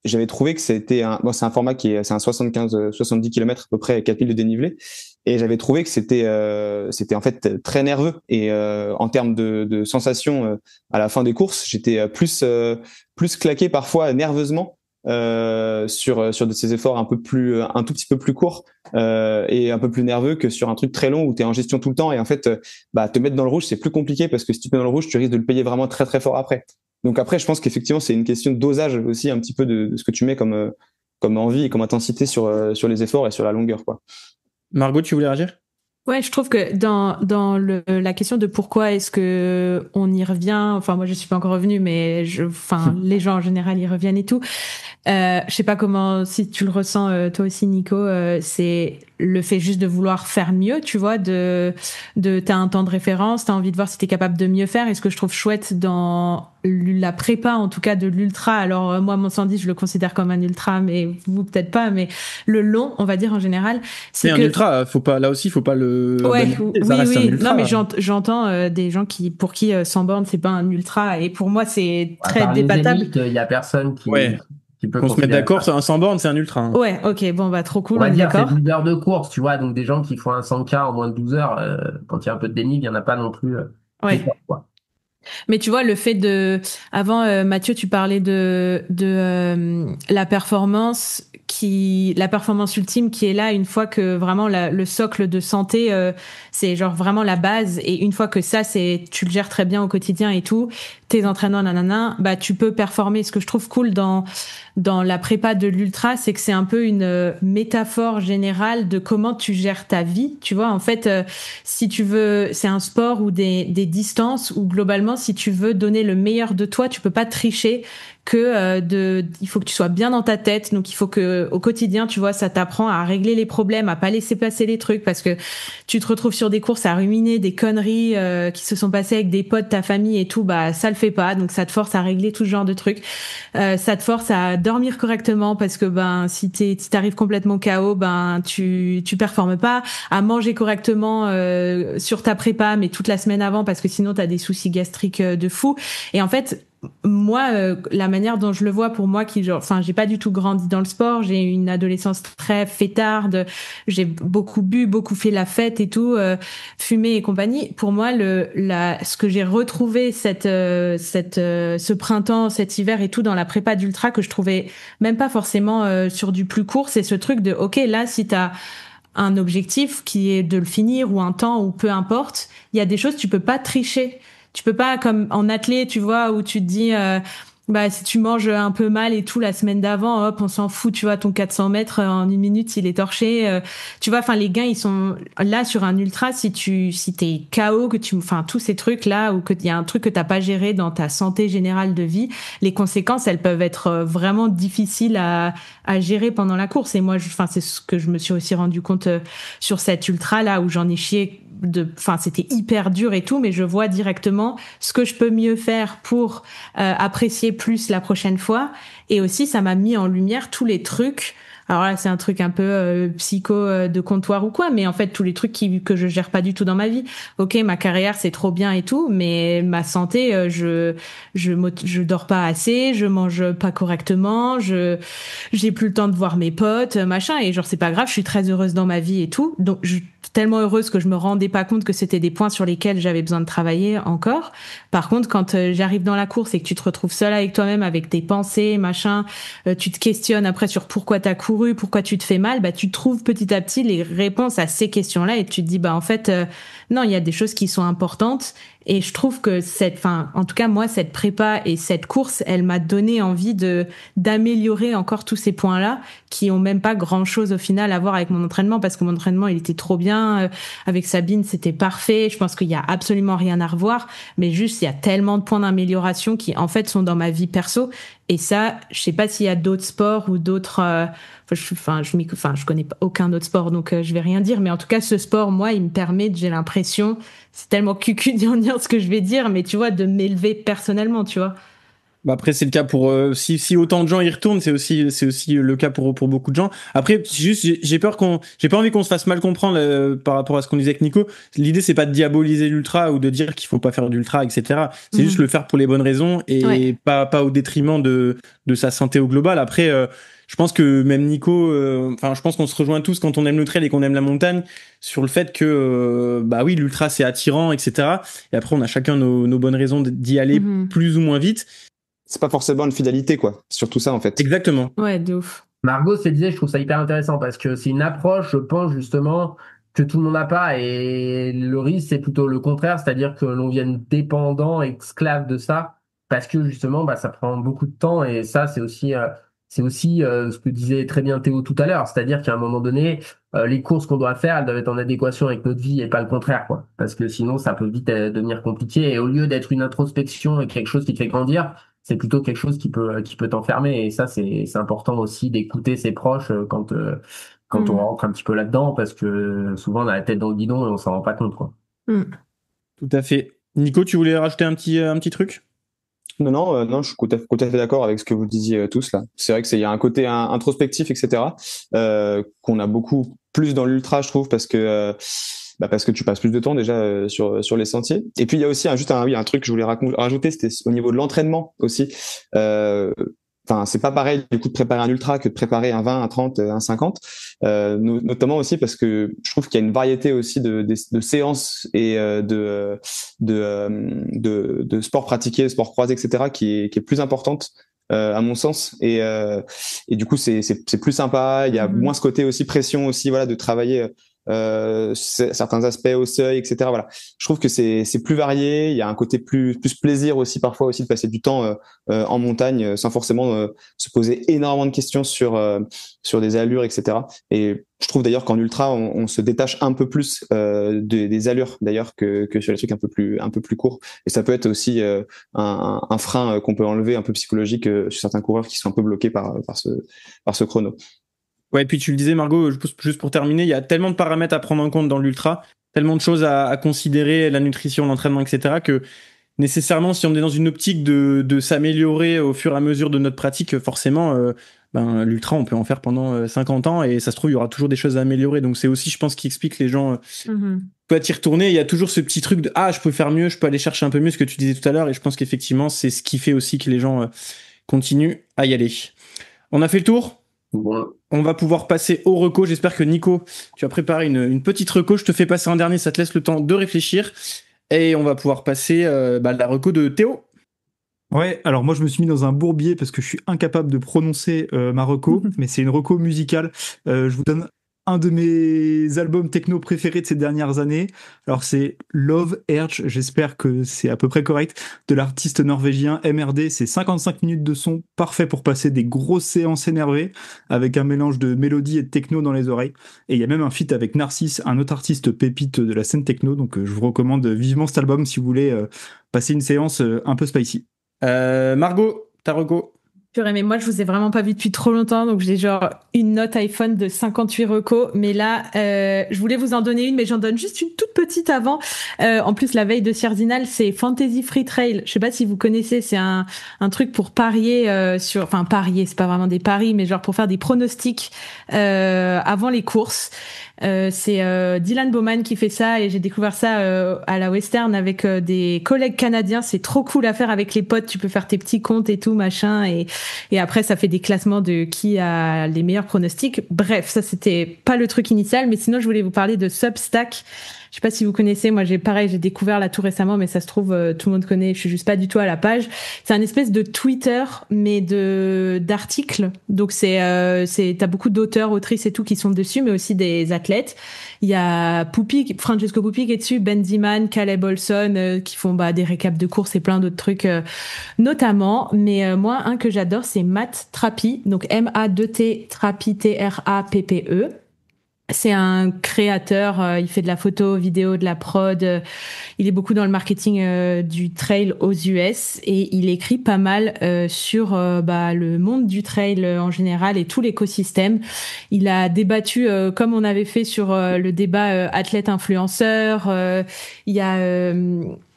j'avais trouvé que c'est un format c'est un 70 km à peu près, 4000 de dénivelé, et j'avais trouvé que c'était en fait très nerveux, et en termes de sensations à la fin des courses, j'étais plus claqué parfois nerveusement sur de ces efforts un tout petit peu plus courts et un peu plus nerveux que sur un truc très long où tu es en gestion tout le temps, et en fait te mettre dans le rouge c'est plus compliqué, parce que si tu te mets dans le rouge tu risques de le payer vraiment très très fort après. Donc après je pense qu'effectivement c'est une question de dosage aussi un petit peu de ce que tu mets comme envie et comme intensité sur les efforts et sur la longueur, quoi. Margot, tu voulais réagir? Ouais, je trouve que dans la question de pourquoi est-ce que on y revient, enfin moi je suis pas encore revenue, mais les gens en général y reviennent et tout. Je sais pas comment, si tu le ressens toi aussi Nico, c'est le fait juste de vouloir faire mieux, tu vois, t'as un temps de référence, t'as envie de voir si t'es capable de mieux faire. Et ce que je trouve chouette dans la prépa, en tout cas de l'ultra, alors moi mon 110 je le considère comme un ultra, mais vous peut-être pas, mais le long, on va dire en général, c'est un ultra. Faut pas le. Ouais, ça reste un oui. ultra. Non, mais j'entends des gens pour qui 100 bornes c'est pas un ultra, et pour moi c'est très débattable. Il y a personne qui. Ouais. Qu'on se mette d'accord sur un 100 bornes, c'est un ultra. Hein. Ouais, ok, bon, trop cool. On va dire d'accord. c'est 12 heures de course, tu vois, donc des gens qui font un 100K en moins de 12 heures, quand il y a un peu de dénivelé, il y en a pas non plus. Ouais. Quoi. Mais tu vois, le fait avant, Mathieu, tu parlais de la performance ultime qui est là une fois que vraiment le socle de santé, c'est genre vraiment la base, et une fois que ça, tu le gères très bien au quotidien et tout, tes entraînements, tu peux performer. Ce que je trouve cool dans la prépa de l'ultra, c'est que c'est un peu une métaphore générale de comment tu gères ta vie. Tu vois, en fait, si tu veux, c'est un sport ou des distances où globalement, si tu veux donner le meilleur de toi, tu peux pas tricher. Il faut que tu sois bien dans ta tête, donc il faut que au quotidien, tu vois, ça t'apprend à régler les problèmes, à pas laisser passer les trucs, parce que tu te retrouves sur des courses à ruminer des conneries qui se sont passées avec des potes, ta famille et tout, ça le fait pas, donc ça te force à régler tout ce genre de trucs, ça te force à dormir correctement, parce que si t'arrives complètement KO, tu performes pas, à manger correctement sur ta prépa, mais toute la semaine avant, parce que sinon t'as des soucis gastriques de fou. Et en fait, moi, la manière dont je le vois pour moi, j'ai pas du tout grandi dans le sport, j'ai eu une adolescence très fêtarde, j'ai beaucoup bu, beaucoup fait la fête et tout, fumé et compagnie. Pour moi, ce que j'ai retrouvé ce printemps, cet hiver et tout dans la prépa d'ultra que je trouvais même pas forcément sur du plus court, c'est ce truc de, ok, là, si t'as un objectif qui est de le finir ou un temps ou peu importe, il y a des choses tu peux pas tricher. Tu peux pas, comme en athlée, tu vois, où tu te dis, si tu manges un peu mal et tout la semaine d'avant, hop, on s'en fout, tu vois, ton 400 mètres en 1 minute, il est torché. Tu vois, enfin, les gains, ils sont là sur un ultra. Si t'es KO, tous ces trucs là, ou qu'il y a un truc que t'as pas géré dans ta santé générale de vie, les conséquences, elles peuvent être vraiment difficiles à gérer pendant la course. Et moi, c'est ce que je me suis aussi rendu compte sur cet ultra là où j'en ai chié. C'était hyper dur et tout, mais je vois directement ce que je peux mieux faire pour apprécier plus la prochaine fois. Et aussi, ça m'a mis en lumière tous les trucs. Alors là, c'est un truc un peu psycho de comptoir ou quoi, mais en fait, tous les trucs que je gère pas du tout dans ma vie. Ok, ma carrière, c'est trop bien et tout, mais ma santé, je dors pas assez, je mange pas correctement, j'ai plus le temps de voir mes potes, machin, et genre, c'est pas grave, je suis très heureuse dans ma vie et tout. Donc, je suis tellement heureuse que je me rendais pas compte que c'était des points sur lesquels j'avais besoin de travailler encore. Par contre, quand j'arrive dans la course et que tu te retrouves seule avec toi-même, avec tes pensées, machin, tu te questionnes après sur pourquoi t'as couru, pourquoi tu te fais mal, tu trouves petit à petit les réponses à ces questions-là et tu te dis, en fait, non, il y a des choses qui sont importantes. Et je trouve que en tout cas, moi, cette prépa et cette course, elle m'a donné envie d'améliorer encore tous ces points-là qui ont même pas grand chose au final à voir avec mon entraînement parce que mon entraînement, il était trop bien. Avec Sabine, c'était parfait. Je pense qu'il y a absolument rien à revoir. Mais juste, il y a tellement de points d'amélioration qui, en fait, sont dans ma vie perso. Et ça, je sais pas s'il y a d'autres sports ou d'autres, je connais pas aucun autre sport, donc je vais rien dire. Mais en tout cas, ce sport, moi, il me permet, j'ai l'impression, c'est tellement cucu d'en dire ce que je vais dire, mais tu vois, de m'élever personnellement, tu vois. Après, c'est le cas pour si autant de gens y retournent, c'est aussi le cas pour beaucoup de gens. Après, juste j'ai pas envie qu'on se fasse mal comprendre par rapport à ce qu'on disait avec Nico. L'idée, c'est pas de diaboliser l'ultra ou de dire qu'il faut pas faire d'ultra, etc. C'est juste le faire pour les bonnes raisons et pas au détriment de sa santé au global. Après, je pense que même Nico, je pense qu'on se rejoint tous quand on aime le trail et qu'on aime la montagne sur le fait que oui, l'ultra c'est attirant, etc. Et après, on a chacun nos bonnes raisons d'y aller plus ou moins vite. C'est pas forcément une fidélité, quoi. C'est surtout ça, en fait. Exactement. Ouais, de ouf. Margot se disait, je trouve ça hyper intéressant parce que c'est une approche, je pense, justement, que tout le monde n'a pas. Et le risque, c'est plutôt le contraire, c'est-à-dire que l'on vienne dépendant, esclave de ça, parce que justement, ça prend beaucoup de temps. Et ça, c'est aussi ce que disait très bien Théo tout à l'heure, c'est-à-dire qu'à un moment donné, les courses qu'on doit faire, elles doivent être en adéquation avec notre vie et pas le contraire, quoi. Parce que sinon, ça peut vite devenir compliqué. Et au lieu d'être une introspection et quelque chose qui te fait grandir, c'est plutôt quelque chose qui peut t'enfermer. Et ça, c'est important aussi d'écouter ses proches quand on rentre un petit peu là-dedans, parce que souvent on a la tête dans le guidon et on s'en rend pas compte, quoi. Tout à fait. Nico, tu voulais rajouter un petit truc? Non, je suis tout à fait d'accord avec ce que vous disiez tous là. C'est vrai que il y a un côté introspectif, etc. Qu'on a beaucoup plus dans l'ultra, je trouve, parce que tu passes plus de temps déjà sur les sentiers. Et puis il y a aussi un truc que je voulais rajouter, c'était au niveau de l'entraînement aussi. C'est pas pareil du coup de préparer un ultra que de préparer un 20, un 30, un 50. Notamment aussi parce que je trouve qu'il y a une variété aussi de séances et de sports pratiqués, de sports croisés, etc. qui est plus importante à mon sens. Et du coup c'est plus sympa. Il y a moins ce côté aussi pression aussi, voilà, de travailler certains aspects au seuil, etc. Voilà, je trouve que c'est plus varié. Il y a un côté plus plaisir aussi parfois aussi de passer du temps en montagne sans forcément se poser énormément de questions sur des allures, etc. Et je trouve d'ailleurs qu'en ultra on se détache un peu plus des allures d'ailleurs que sur les trucs un peu plus courts. Et ça peut être aussi un frein qu'on peut enlever un peu psychologique sur certains coureurs qui sont un peu bloqués par ce chrono. Ouais, et puis tu le disais, Margot, juste pour terminer, il y a tellement de paramètres à prendre en compte dans l'ultra, tellement de choses à considérer, la nutrition, l'entraînement, etc., que nécessairement, si on est dans une optique de s'améliorer au fur et à mesure de notre pratique, forcément, l'ultra, on peut en faire pendant 50 ans et ça se trouve, il y aura toujours des choses à améliorer. Donc c'est aussi, je pense, qui explique les gens. Peut y retourner, il y a toujours ce petit truc de je peux faire mieux, je peux aller chercher un peu mieux, ce que tu disais tout à l'heure, et je pense qu'effectivement, c'est ce qui fait aussi que les gens continuent à y aller. On a fait le tour. Bon. On va pouvoir passer au reco. J'espère que Nico, tu as préparé une petite reco. Je te fais passer en dernier, ça te laisse le temps de réfléchir. Et on va pouvoir passer la reco de Théo. Ouais, alors moi je me suis mis dans un bourbier parce que je suis incapable de prononcer ma reco, mais c'est une reco musicale. Je vous donne un de mes albums techno préférés de ces dernières années. Alors c'est Love Urge, j'espère que c'est à peu près correct, de l'artiste norvégien MRD. C'est 55 minutes de son, parfait pour passer des grosses séances énervées, avec un mélange de mélodie et de techno dans les oreilles. Et il y a même un feat avec Narcisse, un autre artiste pépite de la scène techno, donc je vous recommande vivement cet album si vous voulez passer une séance un peu spicy. Margot, ta reco. Purée, mais moi, je vous ai vraiment pas vu depuis trop longtemps, donc j'ai genre une note iPhone de 58 recos. Mais là, je voulais vous en donner une, mais j'en donne juste une toute petite avant. En plus, la veille de Sierzinal, c'est Fantasy Free Trail. Je sais pas si vous connaissez, c'est un truc pour parier enfin parier, c'est pas vraiment des paris, mais genre pour faire des pronostics avant les courses. C'est Dylan Bowman qui fait ça et j'ai découvert ça à la Western avec des collègues canadiens. C'est trop cool à faire avec les potes. Tu peux faire tes petits comptes et tout machin et après ça fait des classements de qui a les meilleurs pronostics. Bref, ça c'était pas le truc initial, mais sinon je voulais vous parler de Substack. Je sais pas si vous connaissez, moi j'ai découvert là tout récemment, mais ça se trouve tout le monde connaît, je suis juste pas du tout à la page. C'est un espèce de Twitter mais d'articles. Donc t'as beaucoup d'auteurs, autrices et tout qui sont dessus, mais aussi des athlètes. Il y a Francesco Pupi qui est dessus, Ben Zeman, Caleb Olson qui font des récaps de courses et plein d'autres trucs notamment. Mais moi un que j'adore c'est Matt Trappe, donc M-A-2-T Trappe T-R-A-P-P-E. C'est un créateur, il fait de la photo, vidéo, de la prod, il est beaucoup dans le marketing du trail aux US et il écrit pas mal sur le monde du trail en général et tout l'écosystème. Il a débattu comme on avait fait sur le débat athlète-influenceur, il y a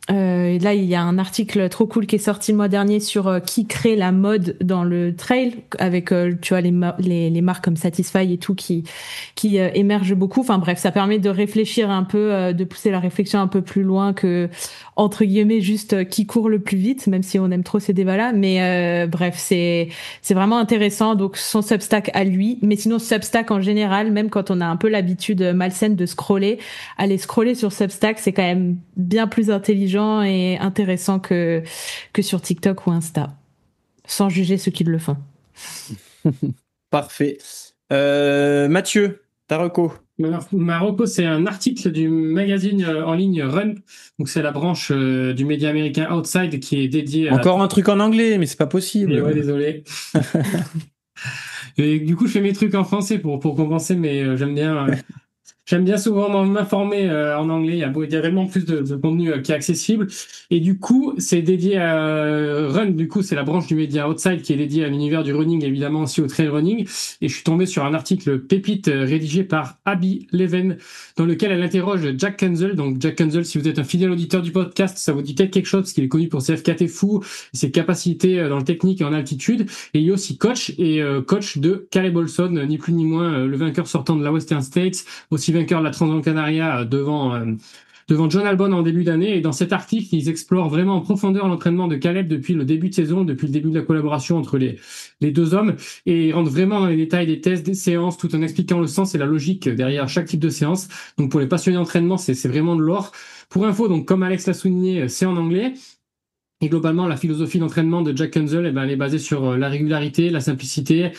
là, il y a un article trop cool qui est sorti le mois dernier sur qui crée la mode dans le trail avec tu vois les marques comme Satisfy et tout qui émergent beaucoup. Enfin bref, ça permet de réfléchir un peu, de pousser la réflexion un peu plus loin que entre guillemets juste qui court le plus vite, même si on aime trop ces débats-là. Mais bref, c'est vraiment intéressant. Donc son Substack à lui, mais sinon Substack en général, même quand on a un peu l'habitude malsaine de scroller, aller scroller sur Substack, c'est quand même bien plus intelligent et intéressant que sur TikTok ou Insta, sans juger ceux qui le font. Parfait. Mathieu, ta reco. Ma reco, c'est un article du magazine en ligne Run. Donc c'est la branche du média américain Outside qui est dédiée Encore un truc en anglais, mais c'est pas possible. Et ouais, désolé. Et du coup, je fais mes trucs en français pour compenser, mais j'aime bien souvent m'informer en anglais. Il y a vraiment plus de contenu qui est accessible. Et du coup, c'est dédié à Run. Du coup, c'est la branche du média Outside qui est dédiée à l'univers du running, évidemment aussi au trail running. Et je suis tombé sur un article pépite rédigé par Abby Leven, dans lequel elle interroge Jack Kenzel. Donc Jack Kenzel, si vous êtes un fidèle auditeur du podcast, ça vous dit peut-être quelque chose parce qu'il est connu pour ses FKT fous, ses capacités dans le technique et en altitude. Et il est aussi coach coach de Caleb Olson, ni plus ni moins le vainqueur sortant de la Western States, aussi vainqueur de la Trans-Gran Canaria devant John Albon en début d'année. Et dans cet article, ils explorent vraiment en profondeur l'entraînement de Caleb depuis le début de saison, depuis le début de la collaboration entre les deux hommes, et ils rentrent vraiment dans les détails des tests, des séances, tout en expliquant le sens et la logique derrière chaque type de séance. Donc pour les passionnés d'entraînement, c'est vraiment de l'or. Pour info, donc comme Alex l'a souligné, c'est en anglais. Et globalement, la philosophie d'entraînement de Jack Kenzel, elle est basée sur la régularité, la simplicité.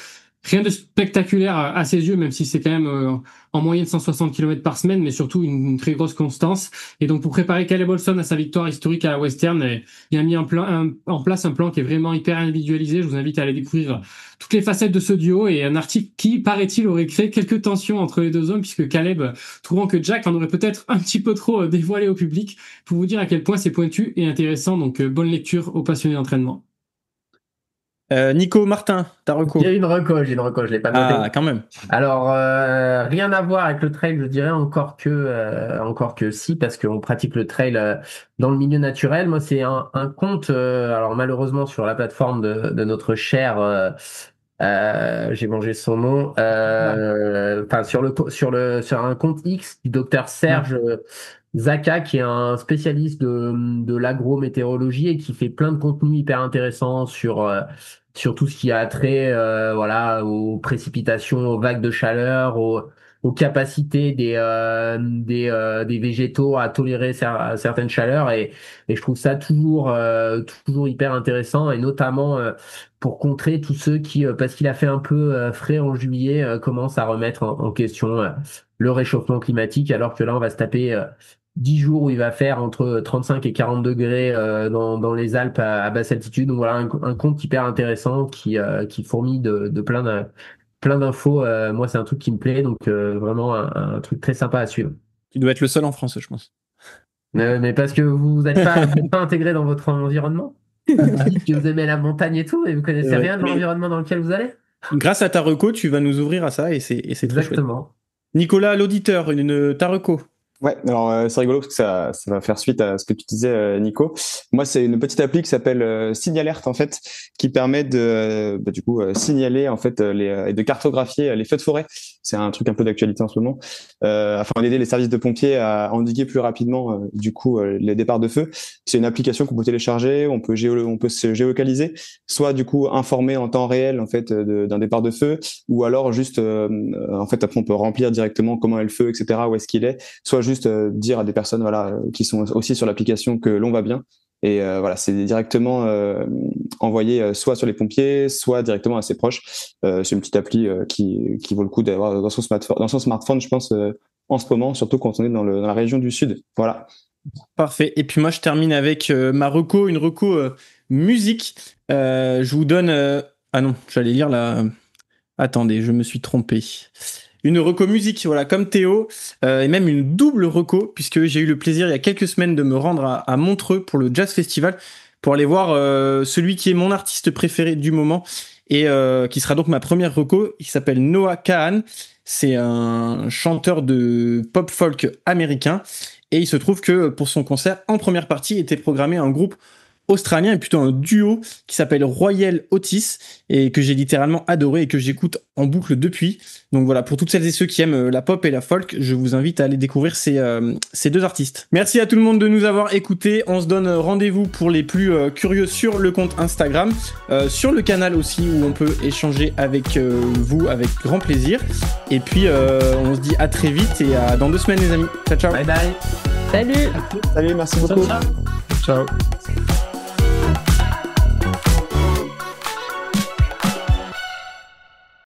Rien de spectaculaire à ses yeux, même si c'est quand même en moyenne 160 km par semaine, mais surtout une très grosse constance. Et donc pour préparer Caleb Olson à sa victoire historique à la Western, il a mis en place un plan qui est vraiment hyper individualisé. Je vous invite à aller découvrir toutes les facettes de ce duo, et un article qui, paraît-il, aurait créé quelques tensions entre les deux hommes, puisque Caleb, trouvant que Jack en aurait peut-être un petit peu trop dévoilé au public, pour vous dire à quel point c'est pointu et intéressant. Donc bonne lecture aux passionnés d'entraînement. Nico, Martin, ta reco. J'ai une reco, je l'ai pas noté. Ah, quand même. Alors, rien à voir avec le trail, je dirais, encore que si, parce qu'on pratique le trail dans le milieu naturel. Moi, c'est un compte, alors malheureusement sur la plateforme de notre cher, j'ai mangé son nom, enfin sur un compte X du docteur Serge Zaka, qui est un spécialiste de l'agrométéorologie et qui fait plein de contenus hyper intéressants sur tout ce qui a trait voilà, aux précipitations, aux vagues de chaleur, aux capacités des végétaux à tolérer certaines chaleurs, et je trouve ça toujours hyper intéressant, et notamment pour contrer tous ceux qui, parce qu'il a fait un peu frais en juillet, commencent à remettre en question le réchauffement climatique, alors que là on va se taper 10 jours où il va faire entre 35 et 40 degrés dans les Alpes à basse altitude. Donc voilà, un compte hyper intéressant qui fourmille de plein d'infos. Moi, c'est un truc qui me plaît, donc vraiment un truc très sympa à suivre. Tu dois être le seul en France, je pense. Mais parce que vous n'êtes pas intégré dans votre environnement. Vous dites que vous aimez la montagne et tout, et vous connaissez rien de l'environnement dans lequel vous allez. Grâce à ta reco, tu vas nous ouvrir à ça, et c'est très chouette. Exactement. Nicolas, l'auditeur, ta reco. Ouais, alors c'est rigolo parce que ça va faire suite à ce que tu disais, Nico. Moi, c'est une petite appli qui s'appelle Signalert, en fait, qui permet de du coup signaler en fait et de cartographier les feux de forêt. C'est un truc un peu d'actualité en ce moment, afin d'aider les services de pompiers à endiguer plus rapidement du coup les départs de feu. C'est une application qu'on peut télécharger, on peut se géolocaliser, soit du coup informer en temps réel en fait d'un départ de feu, ou alors juste en fait après on peut remplir directement comment est le feu, etc., où est-ce qu'il est, soit juste dire à des personnes voilà qui sont aussi sur l'application que l'on va bien, et voilà, c'est directement envoyé soit sur les pompiers, soit directement à ses proches. C'est une petite appli qui vaut le coup d'avoir dans son smartphone, je pense, en ce moment, surtout quand on est dans la région du sud. Voilà. Parfait. Et puis moi, je termine avec ma reco, une reco musique. Je vous donne... Ah non, j'allais lire la... Attendez, je me suis trompé. Une reco musique, voilà, comme Théo, et même une double reco, puisque j'ai eu le plaisir il y a quelques semaines de me rendre à Montreux pour le Jazz Festival, pour aller voir celui qui est mon artiste préféré du moment, et qui sera donc ma première reco. Il s'appelle Noah Kahan. C'est un chanteur de pop folk américain, et il se trouve que pour son concert, en première partie, était programmé un groupe australien, et plutôt un duo qui s'appelle Royal Otis, et que j'ai littéralement adoré et que j'écoute en boucle depuis. Donc voilà, pour toutes celles et ceux qui aiment la pop et la folk, je vous invite à aller découvrir ces deux artistes. Merci à tout le monde de nous avoir écoutés. On se donne rendez-vous pour les plus curieux sur le compte Instagram, sur le canal aussi, où on peut échanger avec vous avec grand plaisir. Et puis on se dit à très vite, et à dans 2 semaines les amis. Ciao ciao. Bye bye. Salut. Salut, merci beaucoup. Ciao.